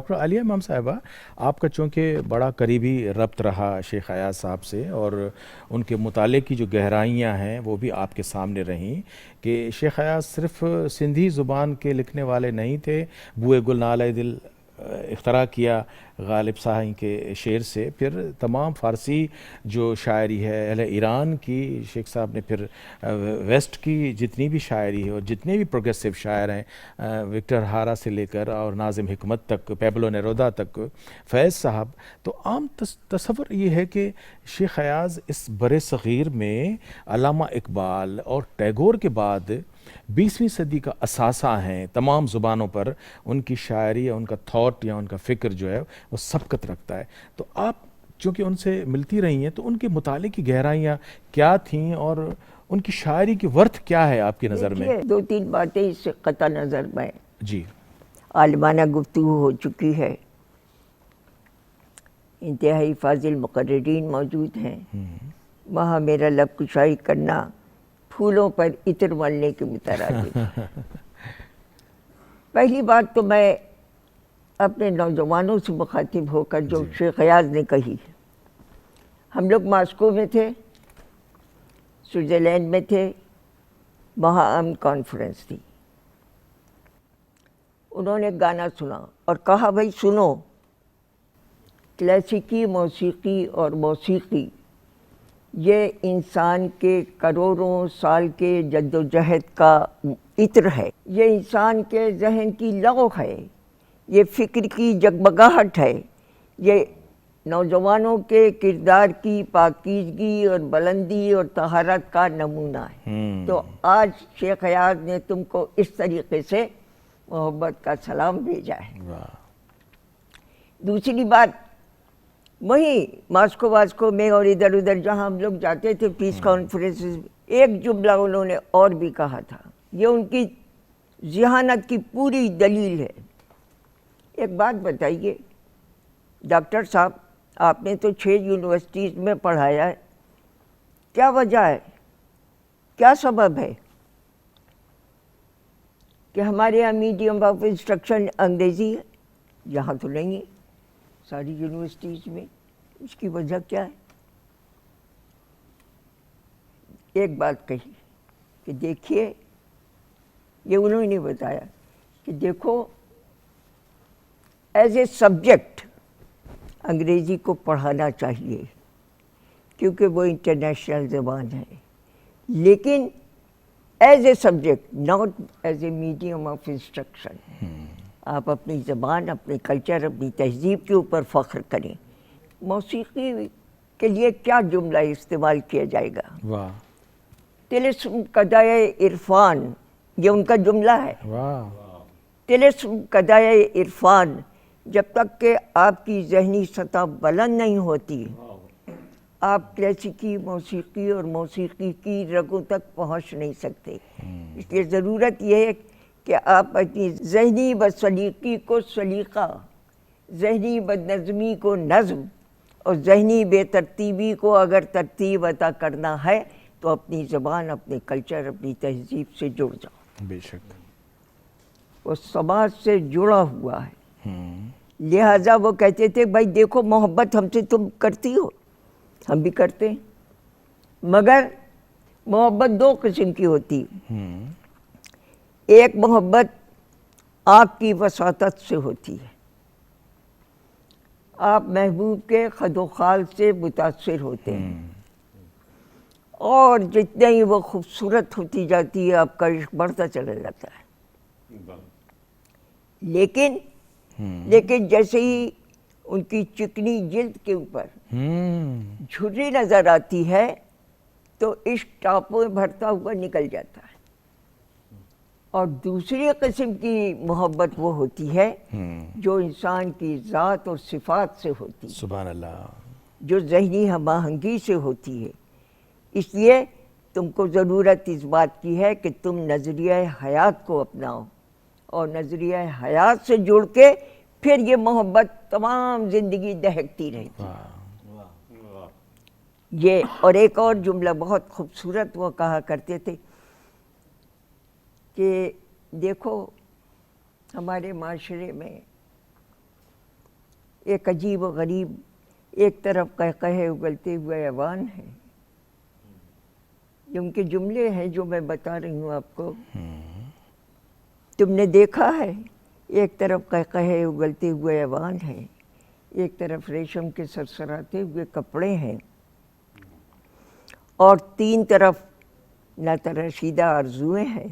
Doctor عالیہ امام صاحبہ، آپ کا چونکہ بڑا قریبی ربط رہا شیخ ایاز صاحب سے، اور ان کے مطالعے کی جو گہرائیاں ہیں وہ بھی آپ کے سامنے رہیں کہ شیخ ایاز صرف سندھی زبان کے لکھنے والے نہیں تھے، بوئے گل نالہ دل اختراع کیا غالب صاحب کے شعر سے، پھر تمام فارسی جو شاعری ہے اہل ایران کی، شیخ صاحب نے پھر ویسٹ کی جتنی بھی شاعری ہے اور جتنے بھی پروگریسو شاعر ہیں، وکٹر ہارا سے لے کر اور ناظم حکمت تک، پیبلو نیرودا تک، فیض صاحب، تو عام تصور یہ ہے کہ شیخ ایاز اس بر صغیر میں علامہ اقبال اور ٹیگور کے بعد 20ویں صدی کا اثاثہ ہیں، تمام زبانوں پر ان کی شاعری یا ان کا تھاٹ یا ان کا فکر جو ہے وہ سبقت رکھتا ہے۔ تو آپ چونکہ ان سے ملتی رہی ہیں تو ان کے مطالعے کی گہرائیاں کیا تھیں اور ان کی شاعری کی ورتھ کیا ہے آپ کی نظر میں؟ دو تین باتیں اس سے قطع نظر میں جی عالمانہ گفتگو ہو چکی ہے، انتہائی فاضل مقررین موجود ہیں، وہاں میرا لب کشائی کرنا پھولوں پر عطر ملنے کے مترادف ہے۔ پہلی بات تو میں اپنے نوجوانوں سے مخاطب ہو کر جو شیخ ایاز نے کہی، ہم لوگ ماسکو میں تھے، سوئٹزرلینڈ میں تھے، وہاں کانفرنس تھی، انہوں نے گانا سنا اور کہا بھائی سنو، کلاسیکی موسیقی اور موسیقی یہ انسان کے کروڑوں سال کے جد و جہد کا عطر ہے، یہ انسان کے ذہن کی لو ہے، یہ فکر کی جگمگاہٹ ہے، یہ نوجوانوں کے کردار کی پاکیزگی اور بلندی اور طہارت کا نمونہ ہے۔ تو آج شیخ ایاز نے تم کو اس طریقے سے محبت کا سلام بھیجا ہے۔ دوسری بات، وہی ماسکو میں اور ادھر ادھر جہاں ہم لوگ جاتے تھے پیس کانفرنس، ایک جملہ انہوں نے اور بھی کہا تھا، یہ ان کی ذہانت کی پوری دلیل ہے۔ ایک بات بتائیے ڈاکٹر صاحب، آپ نے تو 6 یونیورسٹیز میں پڑھایا ہے، کیا وجہ ہے، کیا سبب ہے کہ ہمارے یہاں میڈیم آف انسٹرکشن انگریزی ہے؟ یہاں تو نہیں ہے ساری یونیورسٹیز میں، اس کی وجہ کیا ہے؟ ایک بات کہی کہ دیکھیے، یہ انہوں نے بتایا کہ دیکھو ایز اے سبجیکٹ انگریزی کو پڑھانا چاہیے کیونکہ وہ انٹرنیشنل زبان ہے، لیکن as a subject, not as a medium of instruction. آپ اپنی زبان، اپنی کلچر، اپنی تہذیب کے اوپر فخر کریں۔ موسیقی کے لیے کیا جملہ استعمال کیا جائے گا؟ واہ، طلسم قدائے عرفان، یہ ان کا جملہ ہے۔ طلسم قدائے عرفان، جب تک کہ آپ کی ذہنی سطح بلند نہیں ہوتی آپ کلاسیکی موسیقی اور موسیقی کی رگوں تک پہنچ نہیں سکتے۔ اس لیے ضرورت یہ ہے کہ آپ اپنی ذہنی بدسلیقی کو سلیقہ، ذہنی بدنظمی کو نظم اور ذہنی بے ترتیبی کو اگر ترتیب عطا کرنا ہے تو اپنی زبان، اپنے کلچر، اپنی تہذیب سے جڑ جاؤ۔ بے شک وہ سماج سے جڑا ہوا ہے، لہٰذا وہ کہتے تھے بھائی دیکھو محبت ہم سے تم کرتی ہو، ہم بھی کرتے ہیں، مگر محبت 2 قسم کی ہوتی ہے۔ ایک محبت آنکھ کی وساطت سے ہوتی ہے، آپ محبوب کے خد و خال سے متاثر ہوتے ہیں اور جتنے ہی وہ خوبصورت ہوتی جاتی ہے آپ کا عشق بڑھتا چلا جاتا ہے، لیکن جیسے ہی ان کی چکنی جلد کے اوپر جھری نظر آتی ہے تو عشق ٹاپوں میں بھرتا ہوا نکل جاتا ہے۔ اور دوسری قسم کی محبت وہ ہوتی ہے جو انسان کی ذات اور صفات سے ہوتی ہے، سبحان اللہ، جو ذہنی ہم آہنگی سے ہوتی ہے۔ اس لیے تم کو ضرورت اس بات کی ہے کہ تم نظریہ حیات کو اپناؤ اور نظریہ حیات سے جڑ کے پھر یہ محبت تمام زندگی دہکتی رہتی ہے۔ یہ اور ایک اور جملہ بہت خوبصورت وہ کہا کرتے تھے کہ دیکھو ہمارے معاشرے میں ایک عجیب و غریب، ایک طرف قہقہے اگلتے ہوئے ایوان ہے. یہ ان کے جملے ہیں جو میں بتا رہی ہوں آپ کو. تم نے دیکھا ہے ایک طرف قہقہے اگلتے ہوئے ایوان ہے، ایک طرف ریشم کے سرسراتے ہوئے کپڑے ہیں، اور تین طرف نہ تراشیدہ آرزوئیں ہیں،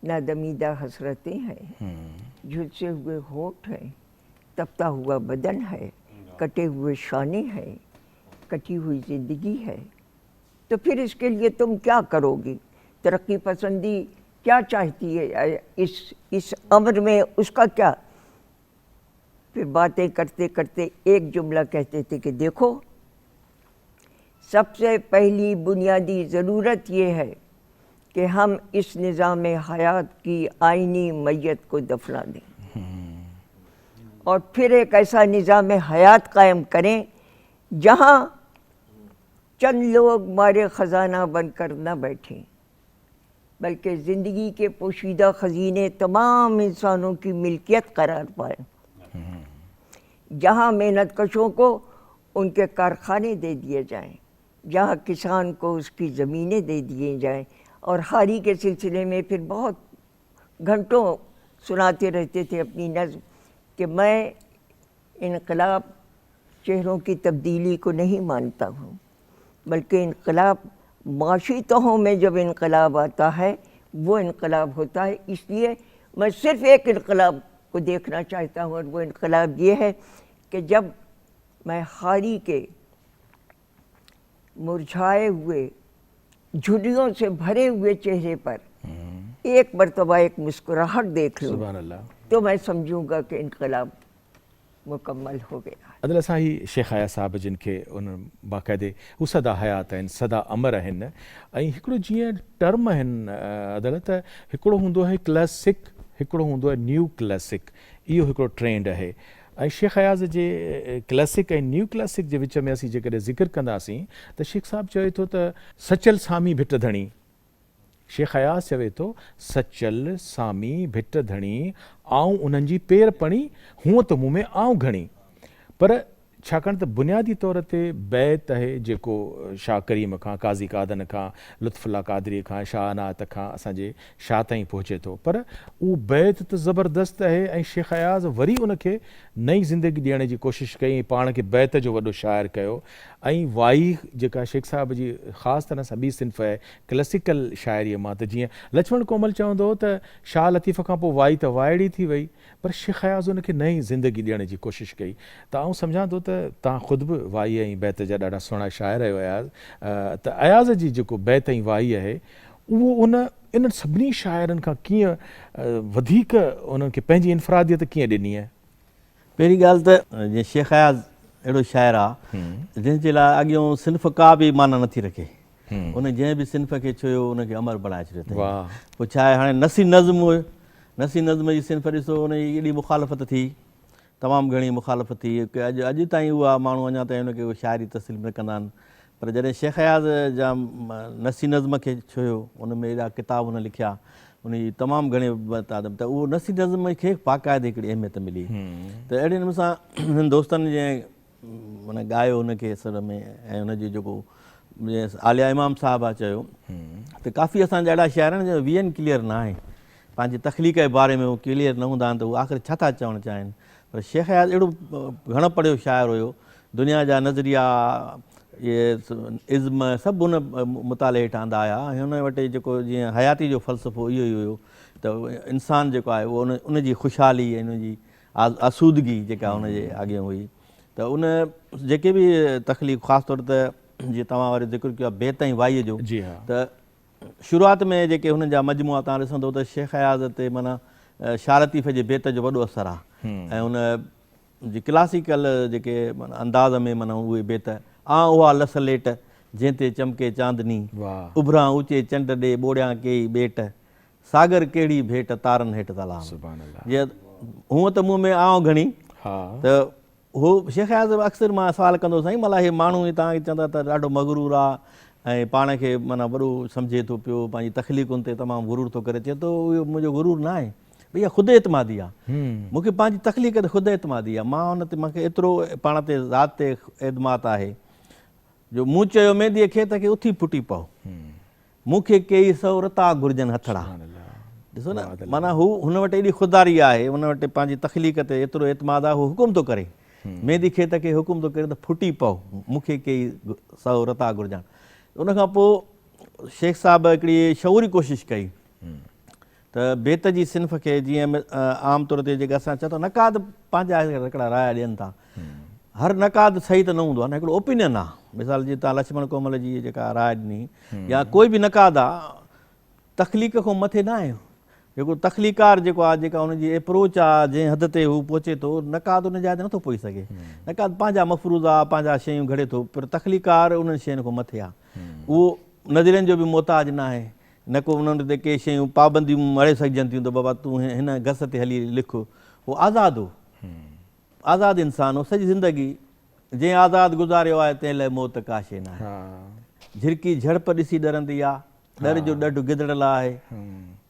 نہ دمیدہ حسرتیں ہیں، جھلسے ہوئے ہونٹ ہیں، تپتا ہوا بدن ہے، کٹے ہوئے شانے ہیں، کٹی ہوئی زندگی ہے. تو پھر اس کے لیے تم کیا کرو گی؟ ترقی پسندی کیا چاہتی ہے اس امر میں؟ اس کا کیا؟ پھر باتیں کرتے کرتے ایک جملہ کہتے تھے کہ دیکھو، سب سے پہلی بنیادی ضرورت یہ ہے کہ ہم اس نظام حیات کی آئینی میت کو دفنا دیں، اور پھر ایک ایسا نظام حیات قائم کریں جہاں چند لوگ مارے خزانہ بن کر نہ بیٹھیں، بلکہ زندگی کے پوشیدہ خزینے تمام انسانوں کی ملکیت قرار پائیں، جہاں محنت کشوں کو ان کے کارخانے دے دیے جائیں، جہاں کسان کو اس کی زمینیں دے دیے جائیں. اور حالی کے سلسلے میں پھر بہت گھنٹوں سناتے رہتے تھے اپنی نظم کہ میں انقلاب چہروں کی تبدیلی کو نہیں مانتا ہوں، بلکہ انقلاب معاشی تہوں میں جب انقلاب آتا ہے وہ انقلاب ہوتا ہے. اس لیے میں صرف ایک انقلاب کو دیکھنا چاہتا ہوں، اور وہ انقلاب یہ ہے کہ جب میں خاری کے مرجھائے ہوئے جھریوں سے بھرے ہوئے چہرے پر ایک مرتبہ ایک مسکراہٹ دیکھ لوں، سبحان اللہ، تو میں سمجھوں گا کہ انقلاب مکمل ہو گیا. عدل सां ही शेख आया साहब जिन खे उन बाक़ाइदे हू सदा हयात आहिनि, सदा अमर आहिनि. ऐं हिकिड़ो जीअं टर्म आहिनि अदल त हिकिड़ो हूंदो आहे क्लासिक, हिकिड़ो हूंदो आहे न्यू क्लासिक. इहो हिकिड़ो ट्रेंड आहे. ऐं शेख अयाज़ जे क्लासिक ऐं न्यू क्लासिक जे विच में असीं जेकॾहिं ज़िक्र कंदासीं त शेख साहब चवे थो त सचल सामी भिट धणी. शेख अयाज़ चवे थो सचल सामी भिट धणी, आऊं उन्हनि जी पेर पणी, हूअं त मूं में आऊं घणी. पर छाकाणि त बुनियादी तौर ते बैत आहे जेको शाह करीम खां, काज़ी कादन खां, लुत्फुल्ला कादरी खां, शाह अनायत खां असांजे शाह ताईं पहुचे थो, पर उहो बैत त ज़बरदस्त आहे. ऐं शेख अयाज़ वरी उनखे नई ज़िंदगी ॾियण जी कोशिशि कई, पाण खे बैत जो वॾो शाइर कयो. ऐं वाई जेका शेख साहब जी ख़ासि तरह सां ॿी सिंफ़ आहे क्लासिकल शाइरीअ मां, त जीअं लक्ष्मण कोमल चवंदो हो त शाह लतीफ़ खां पोइ वाई त वाइड़ी थी वई, पर शेख अयाज़ उनखे नई ज़िंदगी ॾियण जी कोशिशि कई. त आउं सम्झां थो त तव्हां ख़ुदि बि वाई ऐं बैत जा ॾाढा सुहिणा शाइर आहियो अयाज़. त अयाज़ जी जेको बैत ऐं वाई आहे उहो इन्हनि सभिनी शाइरनि खां कीअं वधीक उन्हनि खे पंहिंजी इन्फ़रादियत कीअं ॾिनी आहे? पहिरीं ॻाल्हि त जीअं शेख अयाज़ अहिड़ो शाइर आहे जंहिंजे लाइ अॻियों सिंफ़ का बि माना नथी रखे. उन जंहिं बि सिंफ़ खे छुयो उनखे अमर बणाए छॾियो अथई. पोइ छा आहे, हाणे नसी नज़्म जी सिंफ़ ॾिसो, उनजी एॾी मुखालफ़त थी, तमामु घणी मुखालफ़त थी की अॼु ताईं उहा माण्हू अञा ताईं उनखे उहा शाइरी तस्लीम न कंदा आहिनि. पर जॾहिं शेख अयाज़ जा नसी नज़्म खे छुयो, उन में एॾा किताब हुन लिखिया, उनजी तमामु घणे तादाद, त उहो नसी नज़्म खे बाक़ाइदे हिकिड़ी अहमियत मिली. त अहिड़े नमूने सां हिन दोस्तनि जंहिं माना ॻायो हुनखे असर में, ऐं हुनजी जेको जीअं आलिया इमाम साहिबु आहे चयो त काफ़ी असांजा अहिड़ा शाइर आहिनि जो वीएन क्लियर न आहे, पंहिंजी तख़लीक़ जे बारे में उहो क्लियर न हूंदा आहिनि त उहे आख़िर छा था चवणु चाहिनि. पर शेख अयाज़ अहिड़ो घणो पढ़ियो शाइर हुयो, दुनिया जा नज़रिया, इहे इज़्म सभु हुन मुताले हेठां आंदा आया. ऐं हुन वटि जेको जीअं हयाती जो फ़लसफ़ो इहो ई हुयो त इंसानु जेको आहे उहो उनजी ख़ुशहाली ऐं उनजी आसूदगी जेका हुनजे अॻियां हुई. त उन जेके बि तख़लीक़ ख़ासि तौर ते जीअं तव्हां वरी ज़िक्र कयो आहे बैत ऐं वाईअ जो, त शुरूआति में जेके हुननि जा मजमूआ तव्हां ॾिसंदो त शेख अयाज़ ते माना शाह लतीफ़ जे बैत जो वॾो असरु आहे. ऐं हुन जी क्लासिकल जेके माना अंदाज़ में माना उहे बैत, उहा लसलेट जंहिं ते चमके चांदनी, उभरां ऊचे चंड ॾे ॿोड़ियां कई ॿेट, सागर कहिड़ी भेट तारनि हेठि तलाम. जीअं हूअं त मूं में आऊं घणी, त उहो शेख अयाज़ अक्सर मां सवाल कंदो साईं, मतिलबु हे माण्हू तव्हांखे चवंदा त ॾाढो मगरूर आहे ऐं पाण खे माना वॾो सम्झे थो पियो, पंहिंजी तख़लीक़ुनि ते तमामु गुरूर थो करे, चए थो इहो मुंहिंजो गुरूर न आहे, भैया ख़ुदि एतमादी आहे, मूंखे पंहिंजी तख़लीक़ ते ख़ुदि एतमादी आहे, मां हुन ते मूंखे एतिरो पाण ते ज़ात ते एतमाद आहे जो मूं चयो मेंदीअ खे त उथी पुटी पओ, मूंखे कई 100 रता घुरिजनि हथड़ा। ॾिसो न, माना हू हुन वटि एॾी ख़ुदारी आहे, हुन वटि पंहिंजी तख़लीक़ ते एतिरो एतमाद आहे, हू हुकुम थो करे मेंदी खे त हुकुम थो करे त फुटी पओ, मूंखे कई 100 रता घुरिजनि। उनखां पोइ शेख साहिब हिकिड़ी शऊरी कोशिशि कई त बेत जी सिंफ़ खे जीअं आम तौर ते जेका असां चओ था नक़ाद पंहिंजा हिकिड़ा राय ॾियनि था, हर नक़ाद सही त न हूंदो आहे न, हिकिड़ो ओपिनियन आहे। मिसाल जीअं तव्हां लक्ष्मण कोमल जी जेका राय ॾिनी या कोई बि नक़ाद आहे, तख़लीक़ खां मथे न आहे। जेको तख़लीकार जेको आहे, जेका हुनजी एप्रोच आहे, जंहिं हद ते हू पहुचे थो, नक़ाद उन जाइ ते नथो पहुची सघे। नक़ाद पंहिंजा मफ़रूज़ आहे, पंहिंजा शयूं घड़े थो, पर तख़लीकार उन्हनि शयुनि खां मथे आहे। उहो नज़रियनि जो बि मोहताज न आहे, न को उन्हनि ते के शयूं पाबंदियूं मरे सघजनि थियूं त बाबा तूं हिन घस ते हली लिख। उहो आज़ादु हो, आज़ादु इंसानु हो, सॼी ज़िंदगी जंहिं आज़ादु गुज़ारियो आहे तंहिं लाइ मौत का शइ न आहे। झिरकी झड़प ॾिसी ॾरंदी आहे, डर जो ॾढु गिदड़ल आहे,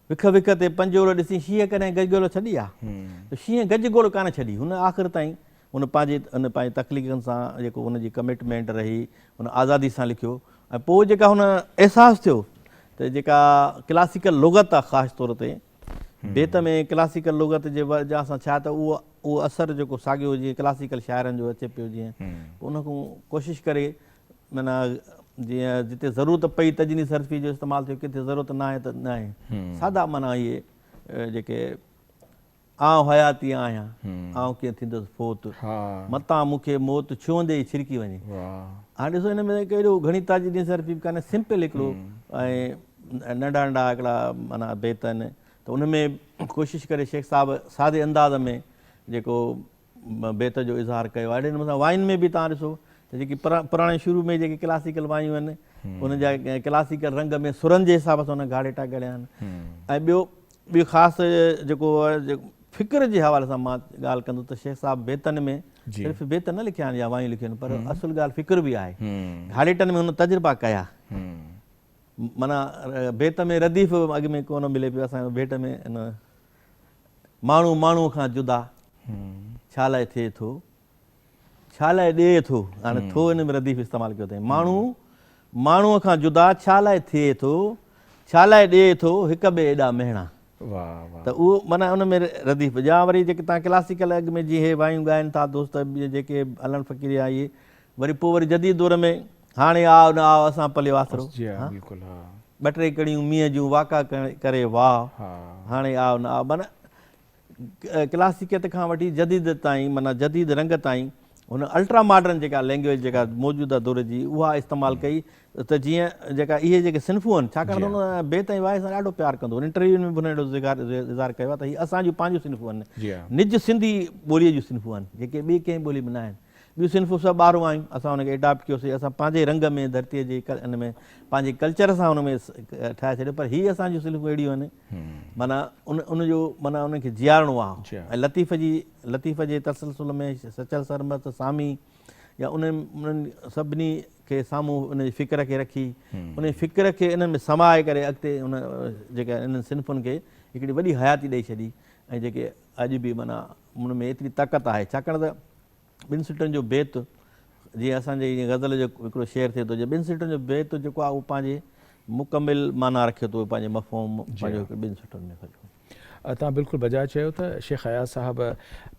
विख विख ते पंजोड़ ॾिसी शींहं कॾहिं गजगोड़ छॾी आहे, शींहं गजगोड़ कान छॾी, हुन आख़िर ताईं हुन पंहिंजी तख़लीक़नि सां जेको हुनजी कमिटमेंट रही, हुन आज़ादी सां लिखियो। ऐं पोइ जेका हुन अहसासु थियो त जेका क्लासिकल लुग़त आहे, ख़ासि तौर ते बेत में क्लासिकल लुग़त जे वजह सां छा त उहो असरु जेको साॻियो जीअं क्लासिकल शाइरनि जो अचे पियो, जीअं उनखां कोशिशि करे माना जीअं जिते ज़रूरत पई तजनी सरफ़ी जो इस्तेमालु थियो, किथे ज़रूरत न आहे त न आहे। सादा माना इहे जेके आउं हयाती आहियां, आउं कीअं थींदुसि फोत, मतां मूंखे मौत छुहंदे ई छिरकी वञे। हाणे ॾिसो हिन में कहिड़ो घणी ताजनी सरफ़ी बि कान्हे, सिंपल हिकिड़ो ऐं नंढा नंढा हिकिड़ा माना बेत आहिनि। त उन में कोशिशि करे शेख साहिबु सादे अंदाज़ में जेको बेत जो इज़हार कयो आहे। अहिड़े नमूने वाइन में बि तव्हां ॾिसो त जेकी पुराणे शुरू में जेके क्लासिकल वाइयूं आहिनि, उन जा क्लासिकल रंग में सुरनि जे हिसाब सां उन ॻाढ़े टाॻड़िया आहिनि। ऐं ॿियो ख़ासि जेको फ़िक्र जे हवाले सां मां ॻाल्हि कंदुसि त शेख साहिबु बेतनि में सिर्फ़ु बेत न लिखिया आहिनि या वायूं लिखियूं आहिनि, पर असुलु ॻाल्हि फ़िक्र बि आहे। हालेटनि में हुन तजुर्बा कया, माना बेत में रदीफ़ अॻ में कोन मिले पियो असांजो बेट में, इन माण्हू माण्हूअ खां जुदा छा लाइ थिए थो, छा लाइ ॾिए थो, हाणे थो हिन में रदीफ़ इस्तेमालु कयो अथई, माण्हू माण्हूअ खां जुदा छा लाइ थिए थो, छा लाइ ॾिए थो हिक ॿिए एॾा मेहणा। त उहो माना उन में रदीफ़ या वरी जेके तव्हां क्लासिकल अॻ में जीअं हे वायूं ॻाइनि था दोस्त जेके अलनि फ़क़ीर आहे, इहे वरी पोइ वरी जदीद दौर में हाणे आओ न आओ असां पलियो आसिरो, 2-3 कड़ियूं मींहं जूं वाका करे वाह, हाणे आओ न आओ, माना क्लासिकत खां वठी जदीद ताईं, माना जदीद रंग ताईं हुन अल्ट्रा मॉडर्न जेका लैंग्वेज जेका मौजूदा दौर जी उहा इस्तेमालु कई। त जीअं जेका इहे जेके सिंफ़ूं आहिनि, छाकाणि त हुन बेत ऐं वाए सां ॾाढो प्यारु कंदो, इंटरव्यू में बि हुन एॾो इज़हार कयो आहे त हीअ असांजूं पंहिंजूं सिंफ़ूं आहिनि, निज सिंधी ॿोलीअ जूं सिंफ़ूं आहिनि, जेके ॿी कंहिं ॿोली में न आहिनि। ॿियूं सिंफ़ूं सभु ॿाहिरों आहियूं, असां हुनखे एडॉप्ट कयोसीं, असां पंहिंजे रंग में धरतीअ जे हिन में पंहिंजे कल्चर सां हुन में ठाहे छॾियो, पर हीअ असांजूं सिंफ़ूं अहिड़ियूं आहिनि माना उनजो माना उनखे जीआरणो आहे। ऐं लतीफ़ जे तसलसुल में सचल सरमत सामी या उन्हनि सभिनी खे साम्हूं उनजी फ़िक्र खे रखी, उन फ़िक्र खे इन्हनि में समाए करे अॻिते उन जेका इन्हनि सिंफ़ुनि खे हिकिड़ी वॾी हयाती ॾेई छॾी। ऐं जेके अॼु बि माना उन में एतिरी ताक़त आहे, छाकाणि त 2 सिटनि जो बेत, जीअं असांजे ईअं गज़ल जो हिकिड़ो शेर थिए थो, 2 सिटनि जो बेत जेको आहे उहो पंहिंजे मुकमिल माना रखे थो, पंहिंजे मफ़हूम पंहिंजो 2 सिटनि में। तव्हां बिल्कुलु बजाए चयो त शेख अयाज़ साहिबु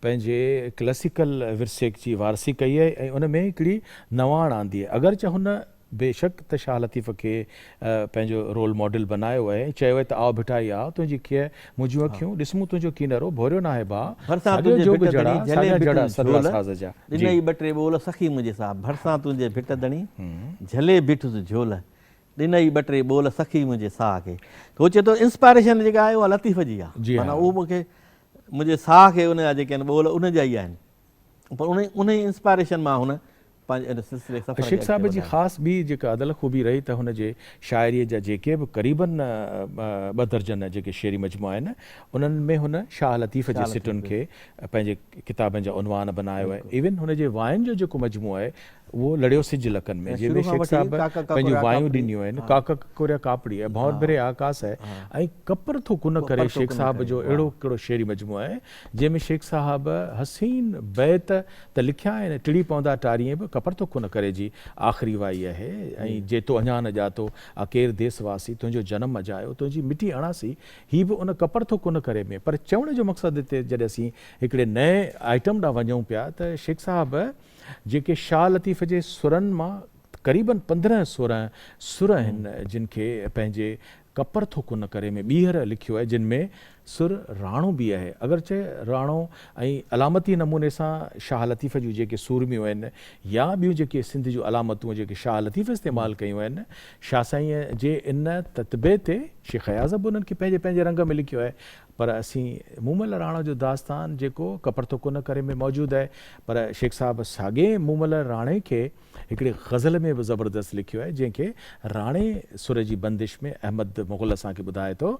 पंहिंजे क्लासिकल विरसे जी वारसी कई आहे ऐं उन में हिकिड़ी नवाण आंदी आहे, अगरचे हुन बेशक त शाह लतीफ़ खे पंहिंजो रोल मॉडल बनायो आहे, चयो आहे त आओ भिठाई आ तुंहिंजी कीअं मुंहिंजूं अखियूं ॾिसूं तुंहिंजो कीनरो भोरियो न आहे भाउ, भरिसां ॾिनई 2-3 ॿोल सखी मुंहिंजे साहब, भरिसां तुंहिंजे भिट दणी झले बिठुसि झोल, ॾिनई 2-3 ॿोल सखी मुंहिंजे साह खे। त उहो चए थो इंस्पायरेशन जेका आहे उहा लतीफ़ जी आहे, माना उहो मूंखे मुंहिंजे साह खे उन जा जेके आहिनि ॿोल उन जा ई आहिनि, पर उन ई इंस्पायरेशन मां हुन शेख साहब जी ख़ासि ॿी जेका अदल ख़ूबी रही त हुन जे शाइरीअ जा जेके बि क़रीबन 2 दर्जन जेके शेरी मजमू आहिनि उन्हनि में हुन शाह लतीफ़ जे सिटुनि खे पंहिंजे किताबनि जा उनवान बनायो आहे। इवन हुन जे वाइन जो जेको मजमू आहे उहो लड़ियो सिज लकनि में, जंहिंमें शेख साहब पंहिंजी वायूं ॾिनियूं आहिनि, काका कोरिया कापड़ी आहे, भंवर भिरे आकाश आहे ऐं कपर थो कुन करे शेख साहब जो अहिड़ो कहिड़ो शेरी मजमू आहे जंहिंमें शेख साहब हसीन बैत त लिखिया आहिनि, टिड़ी पवंदा टारीअ बि कपर थो कुन करे जी आख़िरी वाई आहे ऐं जे तो अञा न ॼातो आ केरु देसवासी तुंहिंजो जनम अजायो तुंहिंजी मिटी अणासी, हीअ बि उन कपर थो कुन करे में। पर चवण जो मक़सदु हिते जॾहिं असीं हिकिड़े नए आइटम ॾांहुं वञूं पिया त शेख साहब जेके शाह लतीफ़ जे सुरनि मां क़रीबन 15-16 सुर आहिनि जिन खे पंहिंजे कपर थो कुन करे में ॿीहर लिखियो आहे, जिन में सुर राणो बि आहे। अगरचे राणो ऐं अलामती नमूने सां शाह लतीफ़ जूं जेके सूरमियूं आहिनि या ॿियूं जेके सिंध जूं अलामतूं जेके शाह लतीफ़ इस्तेमालु कयूं आहिनि, शाह साईं जे इन ततबे ते शेख अयाज़ बि उन्हनि खे पंहिंजे पंहिंजे रंग में लिखियो आहे। पर असीं मूमल राणा जो दास्तान जेको कपर थो कुन करे में मौजूदु आहे, पर शेख साहब साॻे मूमल राणे खे हिकिड़े गज़ल में बि ज़बरदस्त लिखियो आहे जंहिंखे राणे सुर जी बंदिश में अहमद मुग़ल असांखे ॿुधाए थो।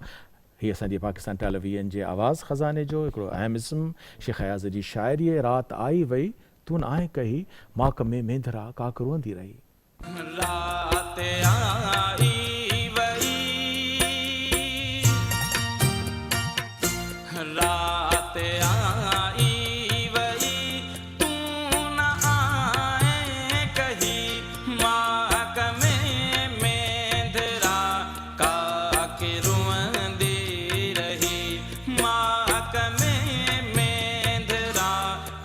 हीअ असांजी पाकिस्तान टेलीविज़न जे आवाज़ ख़ज़ाने जो हिकिड़ो अहम इस्म शेख अयाज़ जी शाइरी रात आई वई तूं न आहे कही माक में मेंधरा काक रोंदी रही। रात आई वई रात आई वई तूं न आए कही माक में मेंधरा काक रोंदी रही, माक में मेंधरा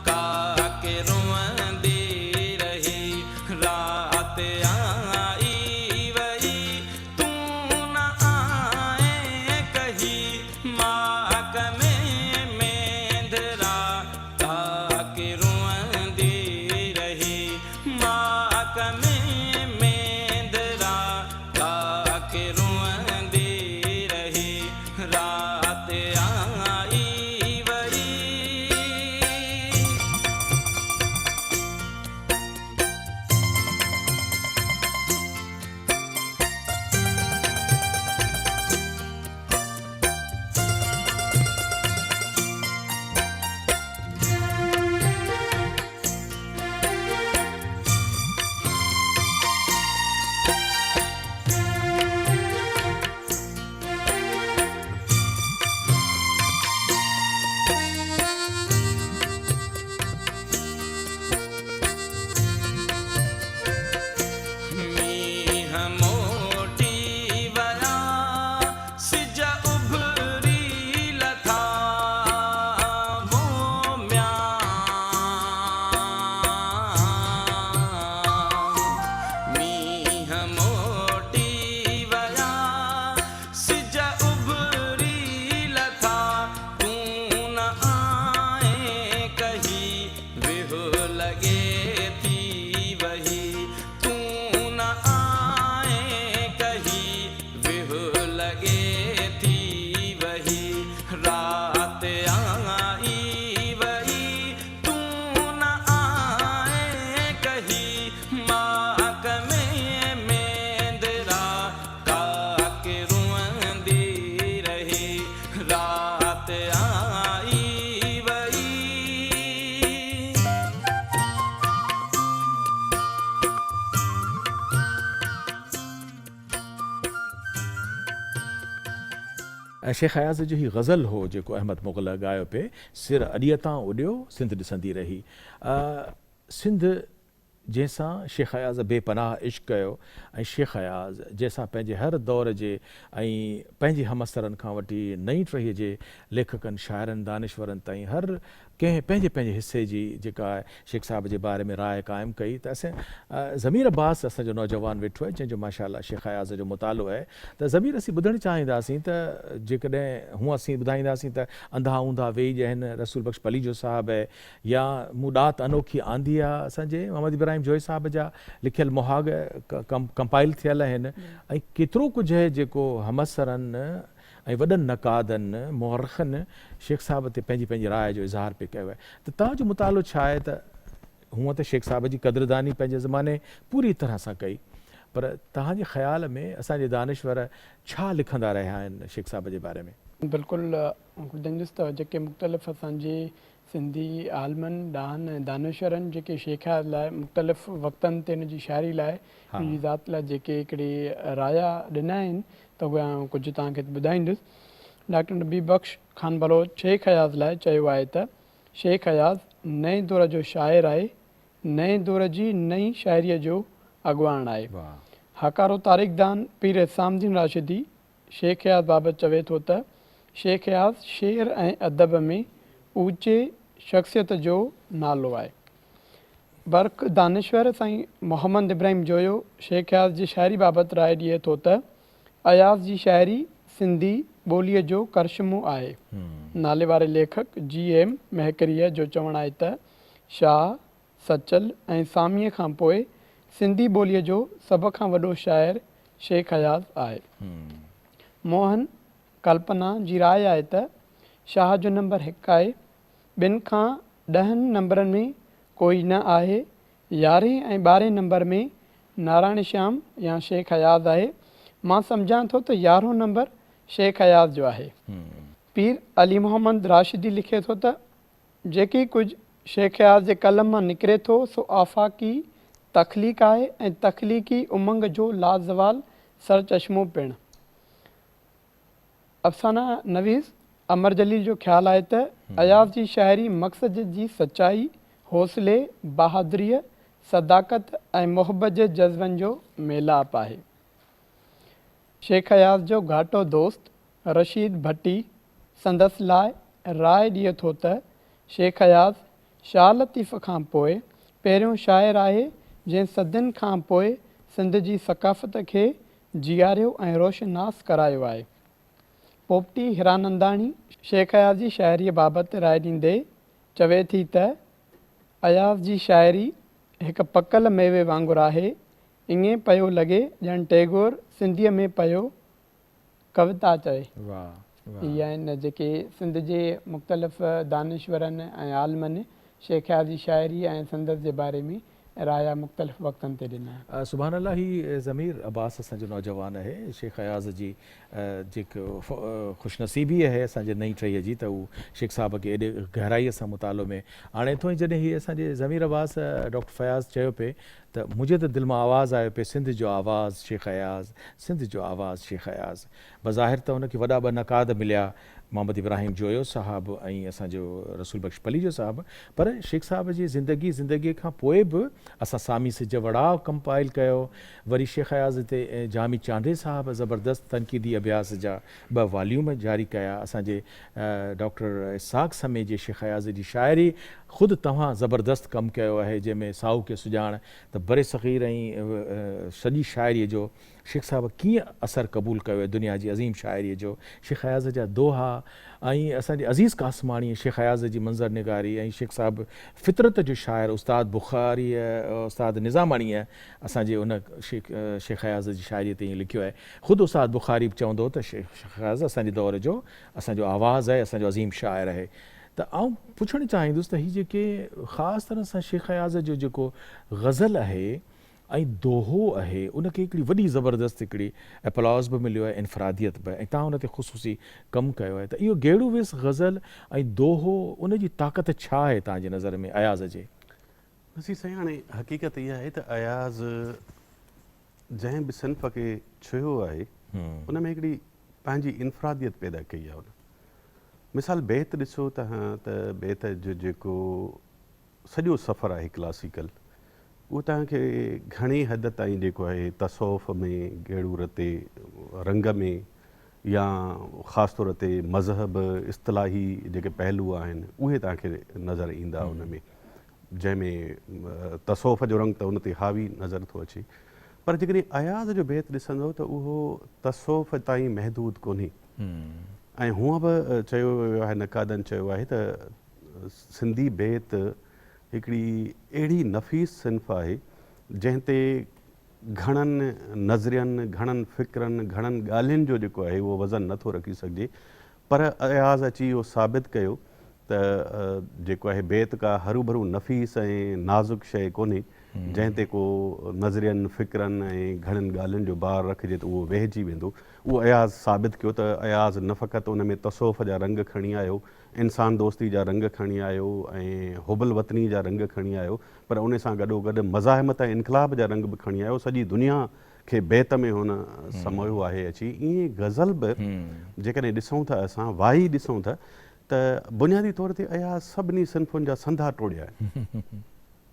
काक रोंदी रही। रात आई वई तूं न आए कही माक में मेंधरा काक रोंदी रही, माक में मेंधरा काक रोंदी रही। रात आई वई मींह मोटी वया सिज उभरी लथा वो म्या मींह मोटी वया सिज उभरी लथा तूं न आए कही विहु लगे थी वही, तूं न आए कही विहु लगे थी वही। रात आई वही तूं न आए कही माक में मेंधरा काक रोंदी रही। रात आई वई शेख अयाज़ जो ही गज़ल हो जेको अहमद मुग़ल ॻायो पे सिर अॾीअ तां उॾियो सिंध ॾिसंदी रही। सिंध जंहिंसां शेख अयाज़ बेपनाह इश्क़ कयो ऐं शेख अयाज़ जंहिंसां पंहिंजे हर दौर जे ऐं पंहिंजे हमअसरनि खां वठी नई टहीअ जे लेखकनि शाइरनि दानिश्वरनि ताईं हर कंहिं पंहिंजे पंहिंजे हिसे जी जेका आहे शेख साहब जे बारे में राय क़ाइमु कई। त असां ज़मीर अब्बास असांजो नौजवान वेठो आहे जंहिंजो माशाअल्लाह शेख अयाज़ जो मुतालो आहे। त ज़मीर असीं ॿुधणु चाहींदासीं त जेकॾहिं हूअं असीं ॿुधाईंदासीं त अंधा ऊंधा वेही ॼाहिनि रसूल बख़्श पली जो साहिबु आहे या मूं ॾात अनोखी आंदी आहे असांजे मोहम्मद इब्राहिम जोई साहिब जा लिखियल मुहाग कंपाइल थियल आहिनि ऐं केतिरो कुझु आहे जेको हमअसरनि ऐं वॾनि नक़ादनि मुअर्रिख़नि शेख साहब ते पंहिंजी पंहिंजी राय जो इज़हार पे कयो आहे। त तव्हांजो मुतालो छा आहे त हूअं त शेख साहब जी क़दरदानी पंहिंजे ज़माने पूरी तरह सां कई, पर तव्हांजे ख़्याल में असांजे दानिश्वर छा लिखंदा रहिया आहिनि शेख साहब जे बारे में? बिल्कुलु ॿुधाईंदुसि त जेके मुख़्तलिफ़ असांजे सिंधी आलमनि ॾाहनि ऐं दानिश्वरनि जेके शेख लाइ मुख़्तलिफ़ वक़्तनि ते हिन जी शाइरी लाइ हिन जी ज़ात लाइ जेके हिकिड़ी राया ॾिना आहिनि त उहे कुझु तव्हांखे ॿुधाईंदुसि। डॉक्टर नबी बख़्श ख़ान बलोच शेख हयाज़ लाइ चयो आहे त शेख हयाज़ नए दौर जो शाइर आहे, नए दौर जी नई शाइरीअ जो अॻुवाण आहे। हकारो तारीख़दान पीर इस्लामुद्दीन राशिदी शेख हयाज़ बाबति चवे थो त शेख हयाज़ शेर ऐं अदब में ऊचे शख़्सियत जो नालो आहे। बर्क दानिश्वर साईं मोहम्मद इब्राहिम जोयो शेख हयाज़ जी शाइरी बाबति राय ॾिए थो त अयाज़ जी शाइरी सिंधी ॿोलीअ जो करशमो आहे। नाले वारे लेखक GM महकरीअ जो चवणु आहे त शाह, सचल ऐं सामीअ खां पोइ सिंधी ॿोलीअ जो सभ खां वॾो शाइर शेख हयाज़ आहे। मोहन कल्पना जी राय आहे त शाह जो नंबर 1 आहे, ॿिनि खां 10 नंबरनि में कोई न आहे, 11 ऐं 12 नंबर में नारायण श्याम या शेख हयाज़ आहे। मां सम्झां थो त 11हों नंबर शेख हयाज़ जो आहे। पीर अली मोहम्मद राशिदी लिखे थो त जेकी कुझु शेख हयाज़ जे कलम मां निकिरे थो सो आफ़ाक़ी तख़लीक़ आहे ऐं तख़लीक़ी उमंग जो लाज़वाल सरचश्मो पिणु। अफ़साना नवीस अमर जलील जो ख़्यालु आहे त अयाज़ जी शाइरी मक़सद जी सचाई, हौसले, बहादुरीअ, सदाकत ऐं मुहबत जे जज़्बनि जो मेलाप आहे। शेख हयाज़ जो घाटो दोस्त रशीद भट्टी संदसि लाइ राय ॾिए थो त शेख हयाज़ शाह लतीफ़ खां पोइ पहिरियों शाइर आहे जंहिं सदियुनि खां पोइ सिंध जी सक़ाफ़त खे जीआरियो ऐं रोशनास करायो आहे। पोपटी हिरानंदाणी शेख हयाज़ जी शाइरीअ बाबति राय ॾींदे चवे थी त अयाज़ जी शाइरी हिकु पकल मेवे वांगुरु आहे, ईअं पियो लॻे ॼण टैगोर सिंधीअ में पियो कविता चए। इहे आहिनि जेके सिंध जे मुख़्तलिफ़ दानिश्वरनि ऐं आलमनि शेख हयाज़ जी शाइरी ऐं संदसि जे बारे में राया मुख़्तलिफ़ वक़्तनि ते ॾिना। सुभान अल्लाह। ही ज़मीर अब्बास असांजो नौजवान आहे, शेख हयाज़ जी जेको ख़ुशनसीबी आहे असांजे नई टहीअ जी त उहो शेख साहब खे एॾे गहराईअ सां मुतालो में आणे थो। जॾहिं हीअ असांजे ज़मीर अब्बास डॉक्टर फयाज़ चयो पिए त मुंहिंजे त दिलि मां आवाज़ु आयो पिए सिंध जो आवाज़ु शेख हयाज़, सिंध जो आवाज़ु शेख हयाज़। बज़ाहिर त हुनखे वॾा 2 नक़ाद मिलिया, मोहम्मद इब्राहिम जोयो साहब ऐं असांजो रसूल बख़्श पलीजो साहब, पर शेख साहब जी ज़िंदगीअ खां पोइ बि असां सामी सिज वड़ाव कंपाइल कयो। वरी शेख हयाज़ ते जामी चांडे साहब ज़बरदस्त तनक़ीदी अभ्यास जा 2 वॉल्यूम जारी कया। असांजे डॉक्टर इसाक़ समे जे शेख हयाज़ जी शाइरी ख़ुदि तव्हां ज़बरदस्त कमु कयो आहे, जंहिंमें साहू खे सुञाण त बरे सग़ीर ऐं सॼी शाइरीअ जो शेख साहब कीअं असरु क़बूलु कयो आहे दुनिया जी अज़ीम शाइरीअ जो। शेख हयाज़ जा दोहा ऐं असांजे अज़ीज़ कासमाणी शेख हयाज़ जी मंज़र निगारी ऐं शेख साहब फितरत जो शाइर उस्ताद बुख़ारीअ, उस्ताद निज़ामाणीअ असांजे उन शेख हयाज़ जी शाइरीअ ते ईअं लिखियो आहे। ख़ुदि उस्ताद बुख़ारी बि चवंदो त शेख हयाज़ असांजे दौर जो असांजो आवाज़ु आहे, असांजो अज़ीम शाइर आहे। त आउं पुछणु चाहींदुसि त हीअ जेके ख़ासि तरह सां शेख हयाज़ जो जेको गज़ल आहे ऐं दोहो आहे उनखे हिकिड़ी वॾी ज़बरदस्त हिकिड़ी एप्लॉज़ बि मिलियो आहे, इनफ़रादियत बि, ऐं तव्हां हुन ते ख़ुशूसी कमु कयो आहे। त इहो गेड़ू विस गज़ल ऐं दोहो उनजी ताक़त छा आहे तव्हांजे नज़र में अयाज़ जे? नसीर साईं, हाणे हक़ीक़त इहा आहे त अयाज़ जंहिं बि सिन्फ़ खे छुयो आहे उन में हिकिड़ी पंहिंजी इनफ़रादियत पैदा कई आहे। उन मिसाल बैत ॾिसो तव्हां त बैत जो जेको सॼो सफ़र आहे क्लासिकल, उहो तव्हांखे घणी हद ताईं जेको आहे तसौफ़ में, गेड़ूर ते, रंग में या ख़ासि तौर ते मज़हब इस्तिलाही जेके पहलू आहिनि उहे तव्हांखे नज़र ईंदा उन में, जंहिंमें तसौफ़ जो रंग त उन ते हावी नज़र थो अचे। पर जेकॾहिं अयाज़ जो बैत ॾिसंदो त उहो तसौफ़ ताईं महदूद कोन्हे। ऐं हूअं बि चयो वियो आहे, नक़ादनि चयो आहे त सिंधी बैत हिकिड़ी अहिड़ी नफ़ीस सिन्फ़ आहे जंहिं ते घणनि नज़रियनि, घणनि फ़िक्रनि, घणनि ॻाल्हियुनि जो जेको आहे उहो वज़न नथो रखी सघिजे। पर अयाज़ अची इहो साबित कयो त त जेको आहे बेत का हरू भरू नफ़ीस ऐं नाज़ुक शइ कोन्हे जंहिं ते को नज़रियनि फ़िक्रनि ऐं घणनि ॻाल्हियुनि जो भार रखिजे त उहो वहिजी वेंदो। उहो अयाज़ साबित कयो त अयाज़ न फ़क़ति उन में तसौफ़ जा रंग खणी आयो, इंसान दोस्ती जा रंग खणी आयो ऐं हुबल वतनी जा रंग खणी आयो, पर उन सां गॾोगॾु मज़ाहिमत ऐं इनकलाब जा रंग बि खणी आयो। सॼी दुनिया खे बेत में हुन समोयो आहे अची। ईअं गज़ल बि जेकॾहिं ॾिसूं था असां वाही ॾिसूं था त बुनियादी तौर ते अयाज़ सभिनी सिन्फ़ुनि जा संधा टोड़िया आहिनि,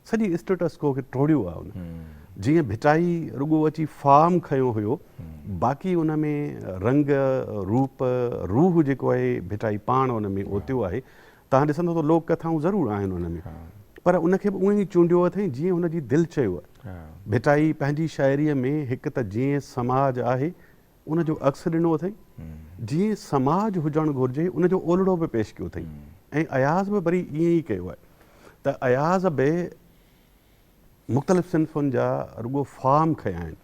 सॼी स्टेटस को खे टोड़ियो आहे उन। जीअं भिटाई रुॻो अची फार्म खयो हुयो, बाक़ी उन में रंग रूप रूह जेको आहे भिटाई पाण उन में ओतियो आहे। तव्हां ॾिसंदो त लोक कथाऊं ज़रूरु आहिनि उन में, पर उनखे बि उअं ई चूंडियो अथई जीअं हुनजी दिलि चयो आहे। भिटाई पंहिंजी शाइरीअ में हिकु त जीअं समाज आहे उनजो अक्स ॾिनो अथई, जीअं समाज हुजणु घुरिजे उनजो ओलड़ो बि पेश कयो अथई। ऐं अयाज़ बि वरी ईअं ई कयो आहे त अयाज़ बि मुख़्तलिफ़ सिन्फ़ुनि जा रुॻो फार्म खया आहिनि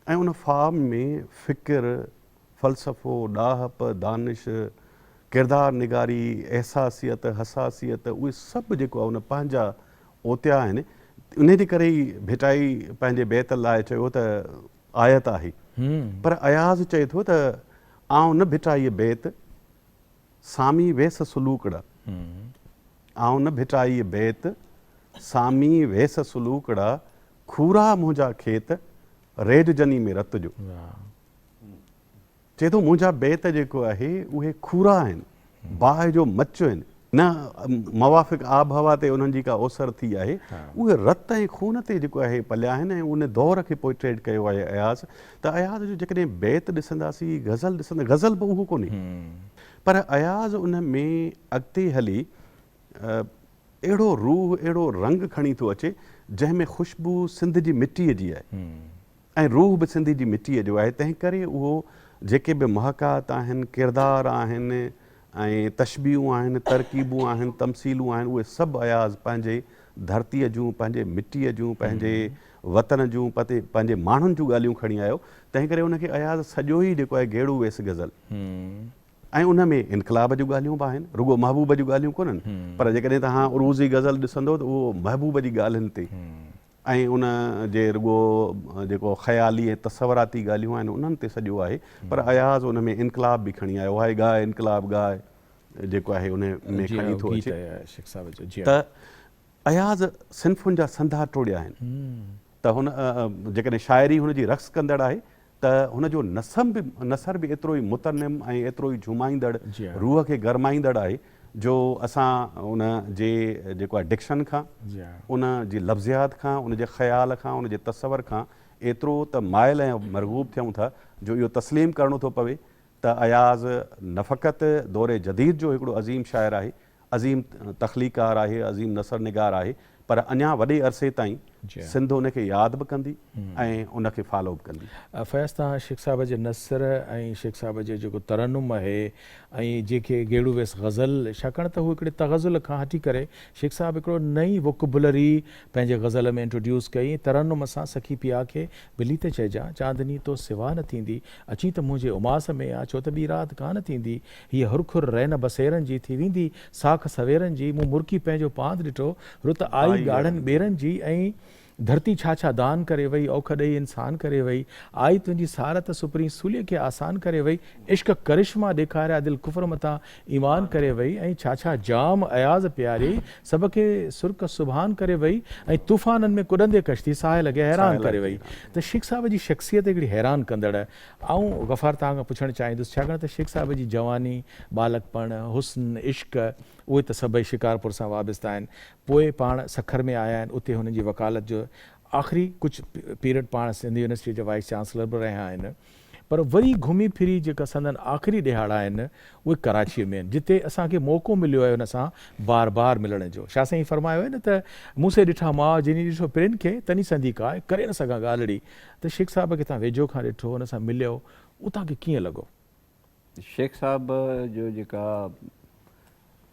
ऐं उन फार्म में फ़िक्र, फ़लसफ़ो, ॾाहप, दानिश, किरदारु निगारी, एहसासियत, हसासियत, उहे सभु जेको आहे उन पंहिंजा ओतिया आहिनि। उन जे करे ई भिटाई पंहिंजे बेत लाइ चयो त आयत आहे, पर अयाज़ चए थो त आउं न भिटाई बेत सामी वेस सुलूकड़ा, आउं न भिटाई बेत सामी वेस सुलूकड़ा, खूरा मुंहिंजा खेत रेड जनी में रत जो। चए थो मुंहिंजा बेत जेको आहे उहे खूरा आहिनि, बाहि जो मच आहिनि, न मवाफ़िक़ आब हवा ते उन्हनि जी का ओसर थी आहे, उहे रत ऐं खून ते जेको आहे पलिया आहिनि। ऐं उन दौर खे पोर्ट्रेट कयो आहे अयाज़। त अयाज़ जो जेकॾहिं बेत ॾिसंदासीं, गज़ल ॾिसंदा, गज़ल बि उहो कोन्हे, पर अयाज़ उन में अॻिते हली अहिड़ो रूह, अहिड़ो रंग खणी थो अचे जंहिंमें ख़ुशबू सिंध जी मिटीअ जी आहे ऐं रूह बि सिंध जी मिटीअ जो आहे। तंहिं करे उहो जेके बि महकात आहिनि, किरदार आहिनि ऐं तशबीहूं आहिनि, तरकीबूं आहिनि, तमसीलूं आहिनि, उहे सभु अयाज़ पंहिंजे धरतीअ जूं, पंहिंजे मिटीअ जूं, पंहिंजे वतन जूं, पंहिंजे माण्हुनि जूं ॻाल्हियूं खणी आयो। तंहिं करे उनखे अयाज़ सॼो ई जेको आहे गेड़ू वेस गज़ल ऐं उन में इनकलाब जूं ॻाल्हियूं बि आहिनि, रुॻो महबूब जूं ॻाल्हियूं कोन्हनि, पर जेकॾहिं तव्हां उरूज़ी गज़ल ॾिसंदो त उहो महबूब जी ॻाल्हियुनि ते ऐं उन जे रुॻो जेको ख़याली ऐं तसवराती ॻाल्हियूं आहिनि उन्हनि ते सॼो आहे। पर अयाज़ उन में इनकलाब बि खणी आयो आहे, गाए इनकलाब गाए जेको आहे उन में खणी थो अचे। त अयाज़ सिन्फ़ुनि जा संधा टोड़िया आहिनि। त हुन जेकॾहिं शाइरी हुनजी रक़्स कंदड़ आहे त हुनजो नसर बि एतिरो ई मुतनिम ऐं एतिरो ई झुमाईंदड़, रूह खे गरमाईंदड़ आहे जो असां उन जे जेको आहे डिक्शन खां, उन जी लफ़्ज़ियात खां, उन जे ख़्याल खां, उन जे तसवर खां एतिरो त माइल ऐं मरग़ूब थियूं था जो इहो तस्लीम करिणो थो पवे त अयाज़ न फ़क़ति दौरे जदीद जो हिकिड़ो अज़ीम शाइर आहे, अज़ीम तख़लीकार आहे, अज़ीम नसर निगार आहे, पर अञा वॾे अरसे ताईं सिंध उनखे यादि बि कंदी ऐं उनखे फॉलो बि कंदी। फैज़ तव्हां शेख साहिब जे नसर ऐं शेख साहिब जो जेको तरन्नुम आहे ऐं जेके गेड़ू वेस गज़ल, छाकाणि त हू हिकिड़े तग़ज़ुल खां हटी करे शेख साहिब हिकिड़ो नई वोकेबुलरी पंहिंजे गज़ल में इंट्रोड्यूस कई। तरन्नुम सां सखी पिया खे बिली ते चइजां, चांदनी तो सिवा न थींदी, अची त मुंहिंजे उमास में आ, छो त ॿी राति कान थींदी, हीअ हुरखुर रैन बसेरनि जी थी वेंदी साख सवेरनि जी, मूं मुर्की पंहिंजो पांध ॾिठो रुत आई ॻाढ़नि ॿेरनि जी, ऐं धरती छा छा दान करे वई, औख ॾेई इंसान करे वई, आई तुंहिंजी सारत सुपरी सूलीअ खे आसान करे वई, इश्क करिश्मा ॾेखारिया दिलि कुफर मथां ईमान करे वई, ऐं छा छा जाम अयाज़ प्यारी सभ खे सुर्क सुभान करे वई, ऐं तूफ़ाननि में कुॾंदे कश्ती साहे लॻे हैरान करे वई। त शेख साहिब जी शख़्सियत हिकिड़ी हैरान कंदड़। ऐं गफ़ार तव्हां खां पुछणु चाहींदुसि, छाकाणि त शेख साहिब जी जवानी, बालकपण, हुस्न, इश्क, उहे त सभई शिकारपुर सां वाबस्ता आहिनि। पोइ पाण सखर में आया आहिनि, उते हुननि जी वकालत जो आख़िरी कुझु पीरियड पाण सिंध यूनिवर्सिटी जा वाइस चांसलर बि रहिया आहिनि, पर वरी घुमी फिरी जेका संदन आख़िरी ॾिहाड़ा आहिनि उहे कराचीअ में आहिनि, जिते असांखे मौक़ो मिलियो आहे हुन सां बार बार मिलण जो। छा साईं फरमायो आहे न त मूंसे ॾिठा माउ जिनी ॾिठो पिरिन खे तनी संदी का करे न सघां ॻाल्हिड़ी। त शेख साहिब खे तव्हां वेझो खां ॾिठो, हुन सां मिलियो, उहो तव्हांखे कीअं लॻो? शेख साहिब जो जेका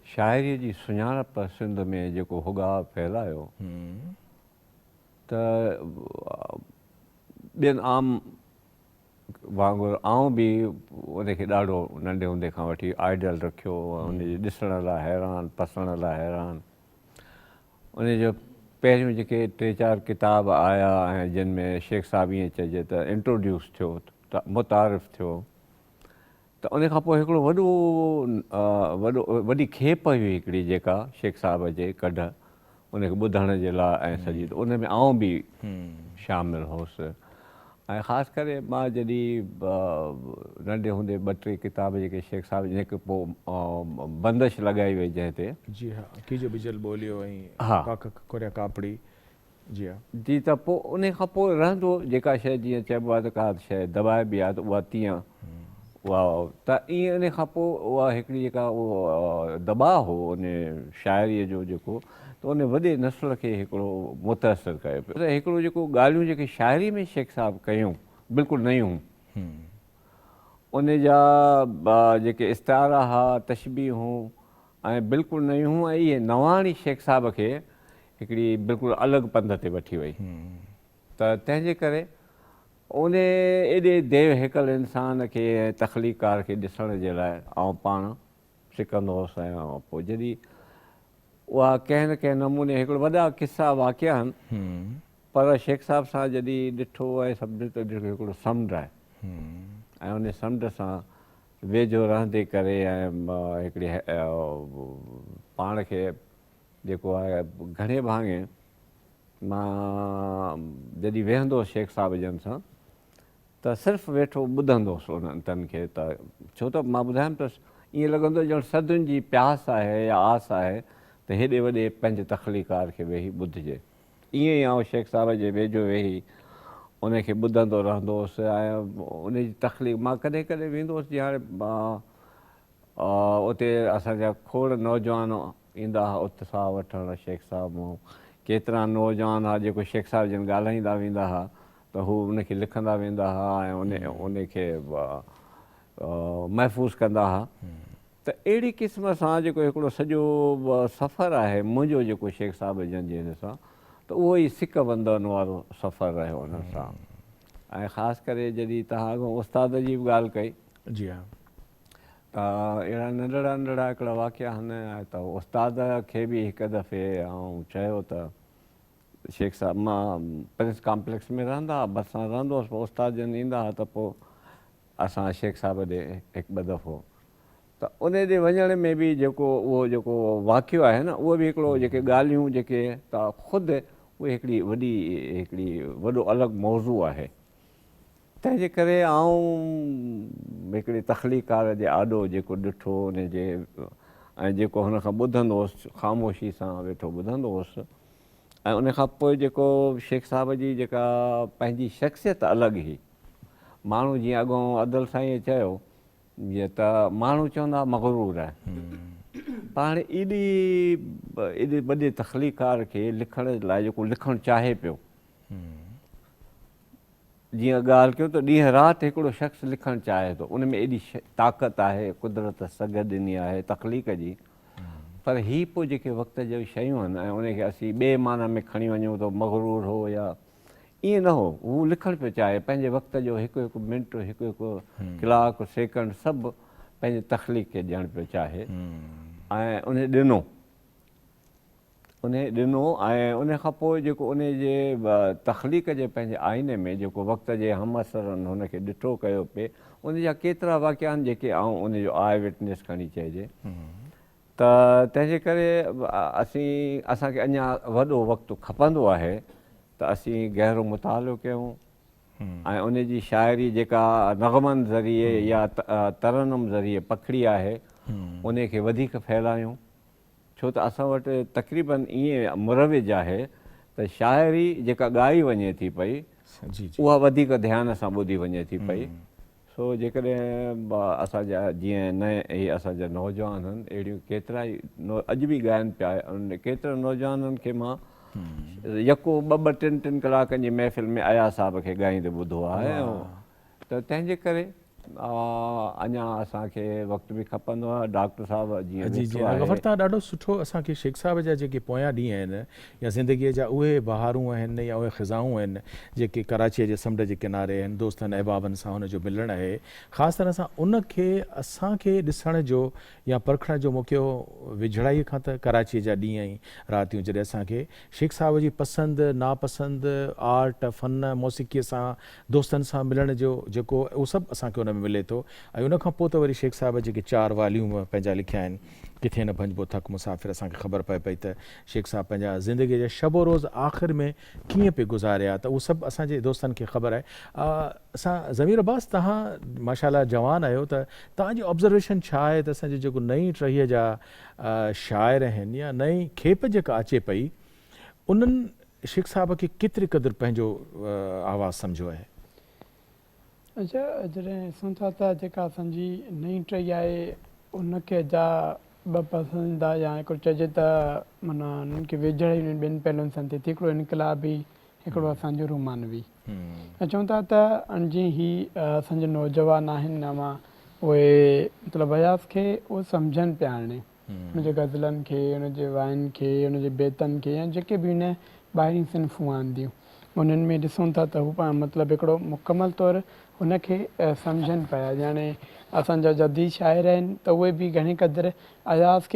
शाइरीअ जी सुञाणप सिंध में जेको हुगा फैलायो त ॿियनि आम वांगुरु आउं बि उनखे ॾाढो नंढे हूंदे खां वठी आइडियल रखियो, उनजे ॾिसण लाइ हैरान, पसण लाइ हैरान। उनजो पहिरियों जेके 3-4 किताब आया ऐं जिन में शेख साहिब ईअं चइजे त इंट्रोड्यूस थियो, त मुतारिफ़ थियो, त उन खां पोइ हिकिड़ो वॾी खेप हुई हिकिड़ी जेका शेख साहिब जे कढ उनखे ॿुधण जे लाइ ऐं सॼी, त उन में आउं बि शामिलु हुउसि। ऐं ख़ासि करे मां जॾहिं नंढे हूंदे 2-3 किताब जेके शेख साहिब जेके पोइ बंदिश लॻाई वई जंहिं ते, जी हाँ, कीजो बिजल बोलियो ऐं हा कोरिया कापड़ी, जी हाँ जी, त पोइ उन खां पोइ रहंदो जेका शइ जीअं चइबो आहे त का शइ दॿाइबी आहे त उहा तीअं उहा, त ईअं इन खां पोइ उहा हिकिड़ी जेका उहो दॿाउ हो उन शाइरीअ जो जेको, त उन वॾे नस्ल खे हिकिड़ो मुतासिर कयो पियो। त हिकिड़ो जेको ॻाल्हियूं जेके शाइरी में शेख साहिब कयूं बिल्कुलु नयूं, उन जा जेके इस्तारा हुआ, तशबीह हुयूं ऐं बिल्कुलु नयूं हुयूं, ऐं इहे नवाणी शेख साहिब खे हिकिड़ी बिल्कुलु अलॻि पंध ते वठी वई। त तंहिंजे करे उन एॾे देव हिकल इंसान खे ऐं तख़लीकार खे ॾिसण जे लाइ आउं पाण सिकंदो हुउसि। ऐं पोइ जॾहिं उहा कंहिं न कंहिं नमूने हिकिड़ो वॾा किसा वाक़िया आहिनि, पर शेख साहिब सां जॾहिं ॾिठो ऐं सभिनी त हिकिड़ो समुंड आहे, ऐं उन समुंड सां वेझो रहंदे करे ऐं हिकिड़ी पाण खे जेको आहे घणे भाङे मां जॾहिं वेहंदो हुउसि शेख साहिब जन सां, त सिर्फ़ु वेठो ॿुधंदो हुउसि उन्हनि तन खे। त छो त मां ॿुधायमि त ईअं लॻंदो ॼण सदियुनि जी प्यास आहे या आस आहे त हेॾे वॾे पंहिंजे तख़लीकार खे वेही ॿुधिजे। ईअं ई आउं शेख साहिब जे वेझो वेही उनखे ॿुधंदो रहंदो हुउसि। ऐं उनजी तख़लीक़ मां कॾहिं कॾहिं वेंदो हुउसि, जीअं हाणे उते असांजा खोड़ नौजवान ईंदा हुआ उत्साह वठणु शेख साहिब मां, केतिरा नौजवान हुआ जेको शेख साहिब जन ॻाल्हाईंदा वेंदा हुआ त हू उनखे लिखंदा वेंदा हुआ ऐं उनखे महफ़ूज़ कंदा हुआ। त अहिड़ी क़िस्म सां जेको हिकिड़ो सॼो सफ़रु आहे मुंहिंजो जेको शेख साहिब जन जे हिन सां, त उहो ई सिक बंधन वारो सफ़रु रहियो उन सां। ऐं ख़ासि करे जॾहिं तव्हां अॻो उस्ताद जी बि ॻाल्हि कई, जी हाँ, त अहिड़ा नंढड़ा नंढड़ा हिकिड़ा वाक़िया आहिनि। ऐं त उस्ताद खे बि हिकु दफ़े ऐं चयो त शेख साहिब, मां प्रिंस कॉम्प्लेक्स में रहंदा हुआ, भरिसां रहंदो हुउसि, पोइ उस्ताद जन ईंदा हुआ त पोइ असां शेख साहिब ॾे हिकु ॿ दफ़ो, त उन ॾे वञण में बि जेको उहो जेको वाक़ियो आहे न, उहो बि हिकिड़ो जेके ॻाल्हियूं जेके त ख़ुदि उहे हिकिड़ी वॾो अलॻि मौज़ू आहे। तंहिंजे करे आउं हिकिड़े तख़लीकार जे आॾो जेको ॾिठो उनजे ऐं जेको हुन खां ॿुधंदो हुउसि, ख़ामोशी सां वेठो ॿुधंदो हुउसि। ऐं उन खां पोइ जेको शेख साहिब जी जेका पंहिंजी शख़्सियत अलॻि हुई, माण्हू जीअं अॻों अदल साईं चयो जीअं त माण्हू चवंदा मग़रूर आहे, पर हाणे एॾे वॾे तख़लीकार खे लिखण लाइ जेको लिखणु चाहे पियो, जीअं ॻाल्हि कयूं त ॾींहुं राति हिकिड़ो शख़्स लिखणु चाहे थो, उन में एॾी ताक़त आहे, कुदरत सघ ॾिनी आहे तख़लीक़ जी। पर हीअ पोइ जेके वक़्त जूं शयूं आहिनि ऐं उनखे असीं ॿिए माना में खणी वञूं त मग़रूर हो या ईअं न हो, हू लिखणु पियो चाहे पंहिंजे वक़्त जो हिकु हिकु मिंट, हिकु हिकु कलाकु, सेकंड सभु पंहिंजे तख़लीक़ खे ॾियणु पियो चाहे। ऐं उन ॾिनो ऐं उन खां पोइ जेको उन जे तख़लीक़ जे पंहिंजे आईने में जेको वक़्त जे हम असरनि हुनखे ॾिठो कयो पिए, उन जा केतिरा वाक़िया आहिनि जेके आउं उनजो आई विटनेस खणी चइजे। त तंहिंजे करे असांखे अञा वॾो वक़्तु खपंदो आहे त असीं गहरो मुतालो कयूं ऐं उनजी शाइरी जेका नग़मनि ज़रिए या तरनम ज़रिए पखड़ी आहे उनखे वधीक फैलायूं। छो त असां वटि तक़रीबन ईअं मुरविज आहे त शाइरी जेका ॻाई वञे थी पई उहा वधीक ध्यान सां ॿुधी वञे थी पई। सो जेकॾहिं असांजा जीअं इहे असांजा नौजवान आहिनि, अहिड़ियूं केतिरा ई अॼु बि ॻाइनि पिया, केतिरनि नौजवाननि खे मां यको 2-2, 3-3 कलाकनि जी महफ़िल में अया साहिब खे ॻाईंदे ॿुधो आहे। त तंहिंजे करे अञा असांखे वक़्तु बि खपंदो आहे डॉक्टर साहिबु जीअं जी जी ॾिठो आहे। गफ़र तव्हां ॾाढो सुठो असांखे शेख साहिब जा जेके पोयां ॾींहं आहिनि या ज़िंदगीअ जा उहे बहारूं आहिनि या उहे ख़िज़ाऊं आहिनि जेके कराचीअ जे समुंड जे किनारे आहिनि, दोस्तनि अहबाबनि सां हुनजो मिलणु आहे, ख़ासि तरह सां उनखे असांखे ॾिसण जो या परखण जो मौक़ो विझड़ाईअ खां त कराचीअ जा ॾींहं ई रातियूं जॾहिं असांखे शेख साहिब जी पसंदि नापसंदि आर्ट फ़न मौसीक़ीअ सां दोस्तनि सां मिलण जो जेको उहो सभु असांखे उन में मिले थो। ऐं उनखां पोइ त वरी शेख साहिब जेके 4 वॉल्यूम पंहिंजा लिखिया आहिनि, किथे न भंजबो थक मुसाफ़िर, असांखे ख़बर पए पई त शेख साहिब पंहिंजा ज़िंदगीअ जा शबो रोज़ आख़िर में कीअं पे गुज़ारिया, त उहो सभु असांजे दोस्तनि खे ख़बर आहे। असां ज़मीर अब्बास तव्हां माशाल्लाह जवान आहियो, त तव्हांजी ऑब्ज़र्वेशन छा आहे त असांजे जेको नई टहीअ जा शाइर आहिनि या नई खेप जेका अचे पई, उन्हनि शेख साहिब खे केतिरे क़दुरु पंहिंजो आवाज़ु सम्झो आहे? अच्छा, जॾहिं ॾिसूं था त जेका असांजी नई टही आहे उनखे जा ॿ पसंदीदा या हिकिड़ो चइजे त माना उन्हनि खे वेझड़ ई ॿिनि पहलुनि सां थिए थी, हिकिड़ो इनकलाबी, हिकिड़ो असांजो रुमानवी। ऐं चऊं था त जीअं ही असांजे नौजवान आहिनि नवां, उहे मतिलबु अयाज़ खे उहे सम्झनि पिया हाणे, उनजे गज़लनि खे, उनजे वाइनि खे, उनजे बेतनि खे, या जेके बि उन ॿाहिरीं सिन्फ़ूं आंदियूं उन्हनि में ॾिसूं था त हू पाण मतिलबु हिकिड़ो मुकमल तौरु हुनखे सम्झनि पिया। याने असांजा जदीद शाइर आहिनि त उहे बि घणी क़दुरु अयाज़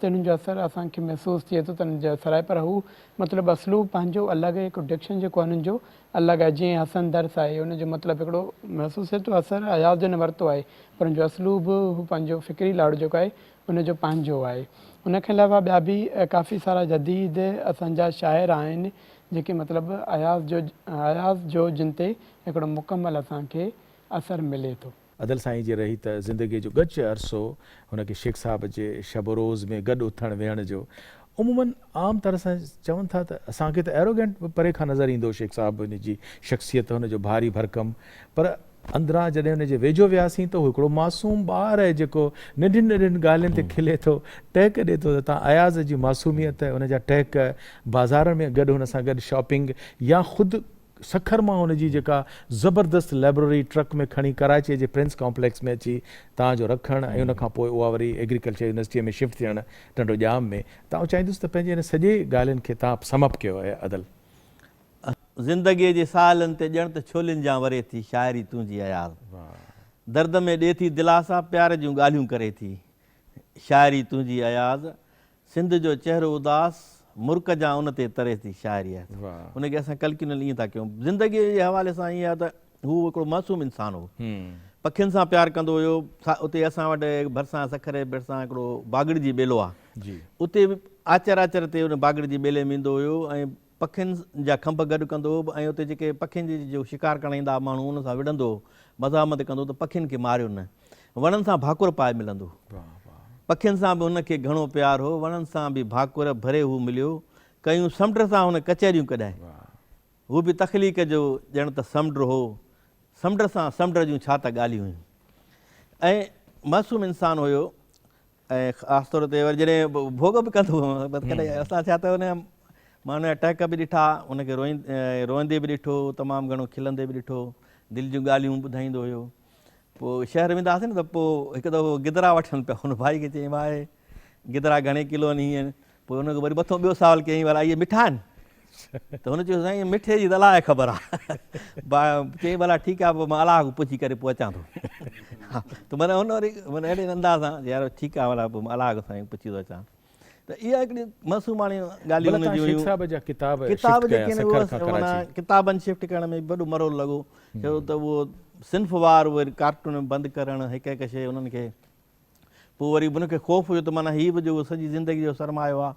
ते उन्हनि जो असरु असांखे महसूसु थिए थो त उन्हनि जो असरु आहे, पर हू मतिलबु असलूब पंहिंजो अलॻि आहे, हिकु डिक्शन जेको आहे हुननि जो अलॻि आहे। जीअं हसन दर्स आहे, हुनजो मतिलबु हिकिड़ो महसूसु थिए थो असरु अयाज़ जो न वरितो आहे, पर हुनजो असलूब हू पंहिंजो फ़िक्री लाड़ो जेको आहे हुनजो पंहिंजो आहे। हुनखे अलावा ॿिया बि काफ़ी सारा जदीद असांजा शाइर आहिनि जेके मतिलबु अयाज़ जो जिन ते हिकिड़ो मुकमल असांखे असरु मिले थो। अदल साईं जी रही त ज़िंदगीअ जो ॻच अरसो हुनखे शेख साहिब जे शब रोज़ में गॾु उथण वेहण जो उमूमन आम तरह सां चवनि था त असांखे त एरोगेंट परे खां नज़र ईंदो शेख साहिब जी शख़्सियत, हुनजो भारी भरकम, पर अंदरां जॾहिं हुनजे वेझो वियासीं त हू हिकिड़ो मासूम ॿार आहे जेको नंढियुनि नंढियुनि ॻाल्हियुनि ते खिले थो, टहक ॾिए थो। त तव्हां अयाज़ जी मासूमियत, हुनजा टहक, बाज़ार में गॾु हुन सां गॾु शॉपिंग या ख़ुदि सखर मां हुनजी जेका ज़बरदस्त लाइब्रेरी ट्रक में खणी कराचीअ जे प्रिंस कॉम्प्लेक्स में अची तव्हांजो रखणु, ऐं उनखां पोइ उहा वरी एग्रीकल्चर यूनिवर्सिटीअ में शिफ्ट थियणु टंडो जाम में, तव्हां चाहींदुसि त पंहिंजे हिन सॼे ॻाल्हियुनि खे तव्हां समअप कयो आहे। अदल ज़िंदगीअ जे सालनि ते ॼण त छोलियुनि जा वरे थी शाइरी तुंहिंजी अयाज़, दर्द में ॾिए थी दिलासा प्यार जूं ॻाल्हियूं करे थी शाइरी तुंहिंजी अयाज़, सिंध जो चहिरो उदास मुर्क जा उन ते तरे थी शाइरी आहे। उनखे असां कल्किनल ईअं था कयूं। ज़िंदगीअ जे हवाले सां ईअं आहे त हू हिकिड़ो मासूम इंसानु हो, पखियुनि सां प्यारु कंदो हुयो। उते असां वटि भरिसां सखर जे भरिसां हिकिड़ो बागड़ जी ॿेलो आहे, उते बि आचर आचर ते उन बागड़ जी ॿेले में ईंदो हुयो ऐं पखियुनि जा खंभ गॾु कंदो हो, ऐं उते जेके पखियुनि जी जो शिकार करणु ईंदा माण्हू उन सां विढ़ंदो हो, मज़ामत कंदो त पखियुनि खे मारियो न, वणनि सां भाकुर पाए मिलंदो, पखियुनि सां बि हुनखे घणो प्यारु हो, वणनि सां बि भाकुर भरे हू मिलियो, कयूं समुंड सां हुन कचहरियूं कढाए, हू बि तख़लीक़ जो ॼण त समुंड हो, समुंड सां समुंड जूं छा त ॻाल्हियूं हुयूं। ऐं मासूम इंसानु हुयो, ऐं ख़ासि तौर ते वरी जॾहिं भोग बि कंदो हुओ, कॾहिं असां छा त हुन मां हुनजा टहक बि ॾिठा, हुनखे रोईंदे बि ॾिठो, तमामु घणो खिलंदे बि ॾिठो, दिलि जूं ॻाल्हियूं ॿुधाईंदो हुयो। पोइ शहर वेंदा हुआसीं न त पोइ हिकु दफ़ो गिदरा वठनि पिया, हुन भाई खे चयईं भाई गिदरा घणे किलो आहिनि हीअं, पोइ हुनखे वरी मथां ॿियो सुवालु कयईं भला इहे मिठा आहिनि, त हुन चयो साईं मिठे जी त अलाए ख़बर आहे, चयईं भला ठीकु आहे पोइ मां अलाह खां पुछी करे पोइ अचां थो। हा त माना हुन वरी माना अहिड़े अंदाज़ सां यार ठीकु आहे भला पोइ मां अलाह खां साईं पुछी थो अचां। त इहा हिकिड़ी मासूमाणी ॻाल्हियूं किताबनि शिफ्ट करण में वॾो मरो लॻो, छो त उहो सिंफ़वार वरी कार्टून बंदि करणु, हिकु हिकु शइ उन्हनि खे, पोइ वरी उनखे ख़ौफ़ हुयो त माना हीअ बि जो सॼी ज़िंदगी जो सरमायो आहे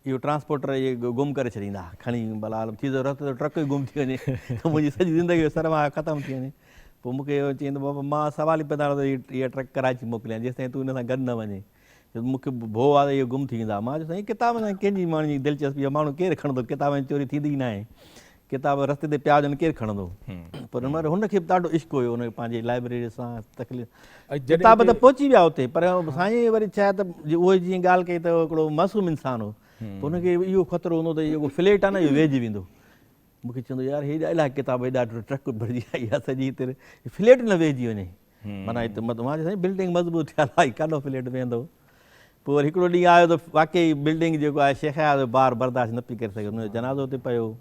इहो ट्रांसपोर्टर इहे गुम करे छॾींदा खणी, भला थी ज़रूरत त ट्रक ई गुम थी वञे त मुंहिंजी सॼी ज़िंदगी जो सरमायो ख़तमु थी वञे। पोइ मूंखे इहो चईंदो बाबा मां सवाल ई पैदा कयो त इहा ट्रक कराची मोकिलियां जेसिताईं तूं हिन सां गॾु न वञे, मूंखे भउ आहे त इहो गुम थी वेंदा। मां चयो साईं किताब सां कंहिंजी माण्हू जी दिलचस्पी आहे, माण्हू केरु खणंदो, किताब जी चोरी थींदी ई न आहे, किताब रस्ते ते पिया हुजनि केरु खणंदो, पर हुनखे बि ॾाढो इश्क़ु हुयो हुनखे पंहिंजी लाइब्रेरी सां तकलीफ़, किताब त पहुची विया हुते, पर साईं वरी छा त उहो जीअं ॻाल्हि कई त हिकिड़ो मासूम इंसानु हो, पोइ हुनखे इहो ख़तरो हूंदो त इहो फ्लैट आहे न इहो वेझी वेंदो, मूंखे चवंदो यार हेॾा इलाही किताब हेॾा ट्रक भरिजी आई आहे सॼी हिते फ्लैट न वेझी वञे, माना हिते मां साईं बिल्डिंग मज़बूत थियल आहे, काॾो फ्लैट वेंदो। पोइ वरी हिकिड़ो ॾींहुं आयो त वाक़ई बिल्डिंग जेको आहे शेख हयात जो ॿार बर्दाश्त न पई करे सघे, हुनजो जनाज़ो हुते पियो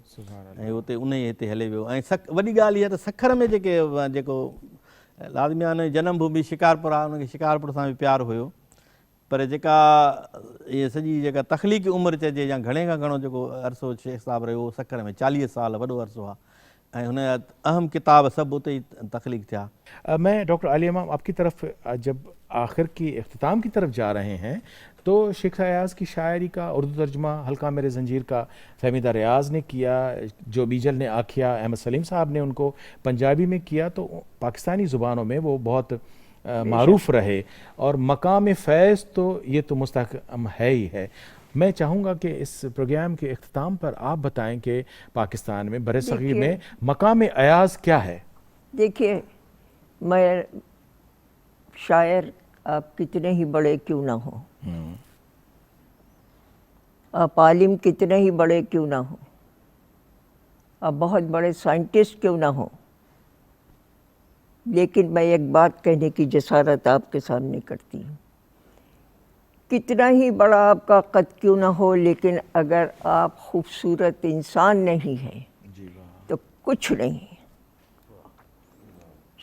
ऐं उते उन ई हिते हले वियो। ऐं वॾी ॻाल्हि इहा त सखर में जेको लाज़मियान जनम भूमि शिकारपुर आहे, उनखे शिकारपुर सां बि प्यारु हुयो, पर जेका इहे सॼी जेका तख़लीक़ी उमिरि चइजे या घणे खां घणो जेको अरसो शेख साहिबु रहियो उहो सखर में 40 साल वॾो अरसो आहे ऐं हुन जा अहम किताब सभु उते ई तख़लीक़ थिया। मैं डॉक्टर आली इमाम आपकी तरफ जब आखिर की इख्तिताम की तरफ जा रहे हैं तो शेख अयाज की शायरी का उर्दू तर्जुमा हल्का मेरे जंजीर का फहमीदा रियाज ने किया, जो बीजल ने आखिया अहमद सलीम साहब ने उनको पंजाबी में किया, तो पाकिस्तानी ज़ुबानों में वो बहुत मारूफ रहे। और मकाम फ़ैज़ तो ये तो मुस्तहकम है ही है। मैं चाहूँगा कि इस प्रोग्राम के इख्तिताम पर आप बताएं कि पाकिस्तान में बरसग़ीर में मकाम अयाज क्या है। देखिए, मैं शायर आप कितने ही बड़े क्यों ना हो, आप आलिम कितने ही बड़े क्यों ना हो, आप बहुत बड़े साइंटिस्ट क्यों ना हो, लेकिन मैं एक बात कहने की जसारत आपके सामने करती हूँ। कितना ही बड़ा आपका कद क्यों ना हो, लेकिन अगर आप खूबसूरत इंसान नहीं हैं तो कुछ नहीं।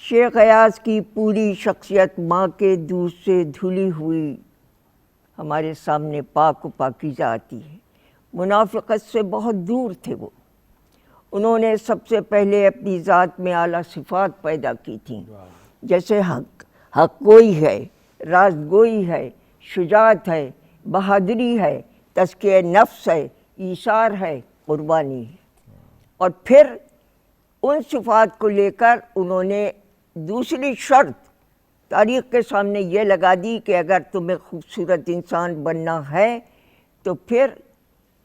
शेख अयाज की पूरी शख्सियत माँ के दूध से धुली हुई हमारे सामने पाक व पाकीज़ा आती है। मुनाफ़िक़त से बहुत दूर थे वो। उन्होंने सबसे पहले अपनी ज़ात में आला सिफ़ात पैदा की थी, जैसे हक गोई है, राज गोई है, शुजात है, बहादुरी है, तज़किया नफ्स है, ईसार है, कुर्बानी है। और फिर उन सिफ़ात को लेकर उन्होंने दूसरी शर्त तारीख़ के सामने ये लगा दी कि अगर तुम्हें खूबसूरत इंसान बनना है तो फिर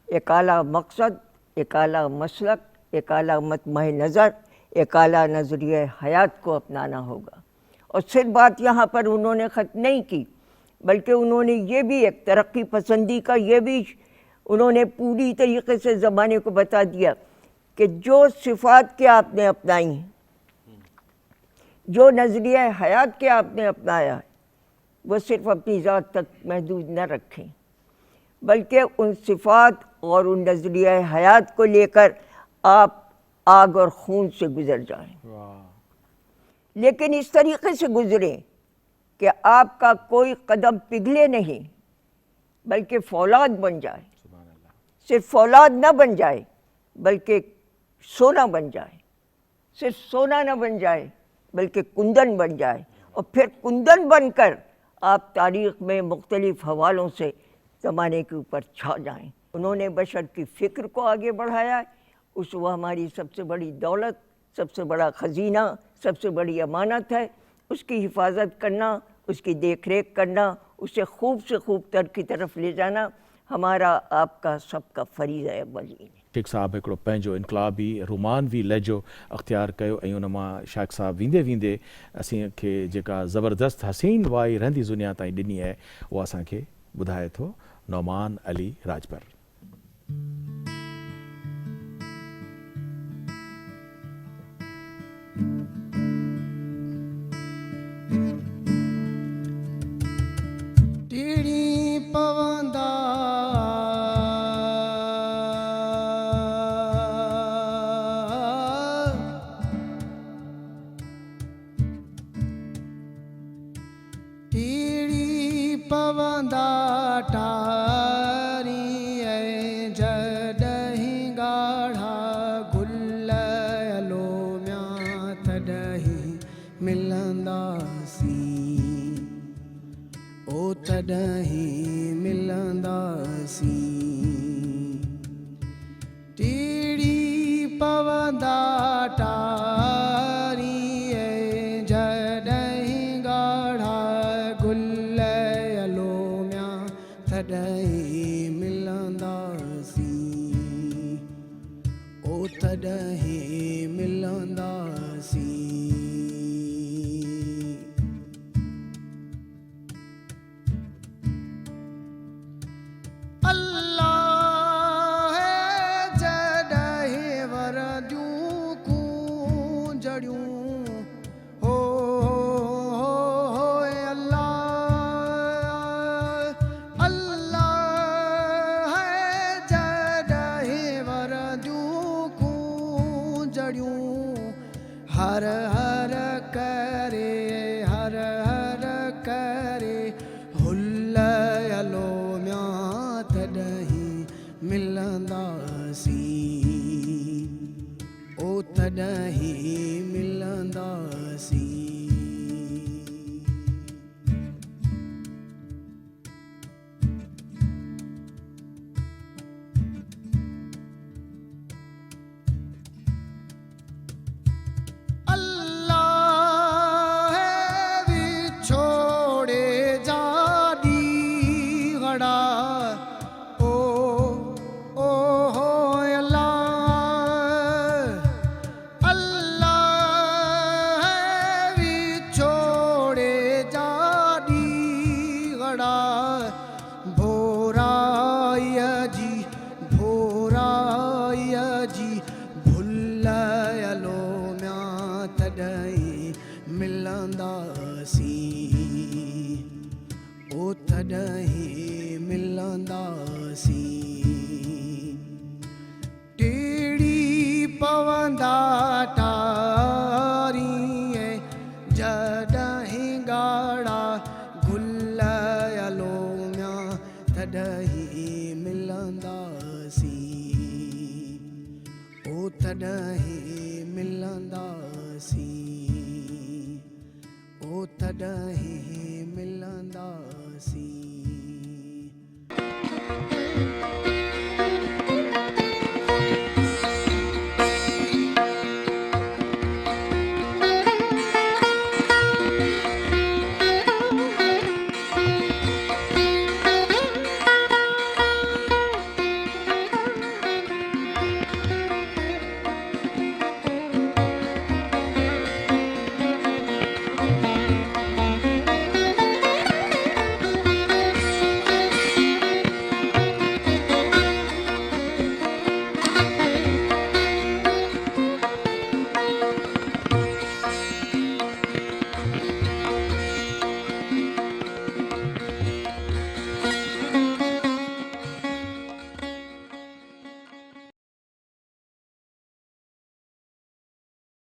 एक आला मकसद, एक आला मसलक, एक आला मतमह नज़र, एक आला नज़रिया हयात को अपनाना होगा। और सिर्फ बात यहाँ पर उन्होंने ख़त्म नहीं की, बल्कि उन्होंने ये भी एक तरक्की पसंदी का ये भी उन्होंने पूरी तरीके से ज़माने को बता दिया कि जो सिफ़ात के आपने अपनाई, जो नज़रिया हयात के आपने अपनाया है, वो सिर्फ अपनी ज़ात तक महदूद न रखें, बल्कि उन सिफ़ात और उन नज़रिया हयात को लेकर आप आग और खून से गुज़र जाएं। लेकिन इस तरीके से गुज़रें कि आपका कोई कदम पिघले नहीं, बल्कि फौलाद बन जाए। सिर्फ फौलाद न बन जाए, बल्कि सोना बन जाए। सिर्फ सोना न बन जाए, बल्कि कुंदन बन जाए। और फिर कुंदन बनकर आप तारीख़ में मुख्तलिफ़ हवालों से ज़माने के ऊपर छा जाएं। उन्होंने बशर की फ़िक्र को आगे बढ़ाया। वो हमारी सबसे बड़ी दौलत, सबसे बड़ा ख़ज़ीना, सबसे बड़ी अमानत है। उसकी हिफाजत करना, उसकी देख रेख करना, उसे खूब से खूब तर की तरफ ले जाना हमारा आपका सबका फ़रीज़ है अव्वली। शेख साहब हिकिड़ो पंहिंजो इनकलाबी रोमानवी लहजो अख़्तियार कयो ऐं उन मां शेख साहब वेंदे वेंदे असींखे जेका ज़बरदस्त हसीन वाई रहंदी दुनिया ताईं ॾिनी आहे उहा असांखे ॿुधाए थो नौमान अली राजपर। हो हर करे हर हर करे हुलयलो म्या तॾहिं मिलंदासीं ओ तॾहिं मिलंदासीं तॾहिं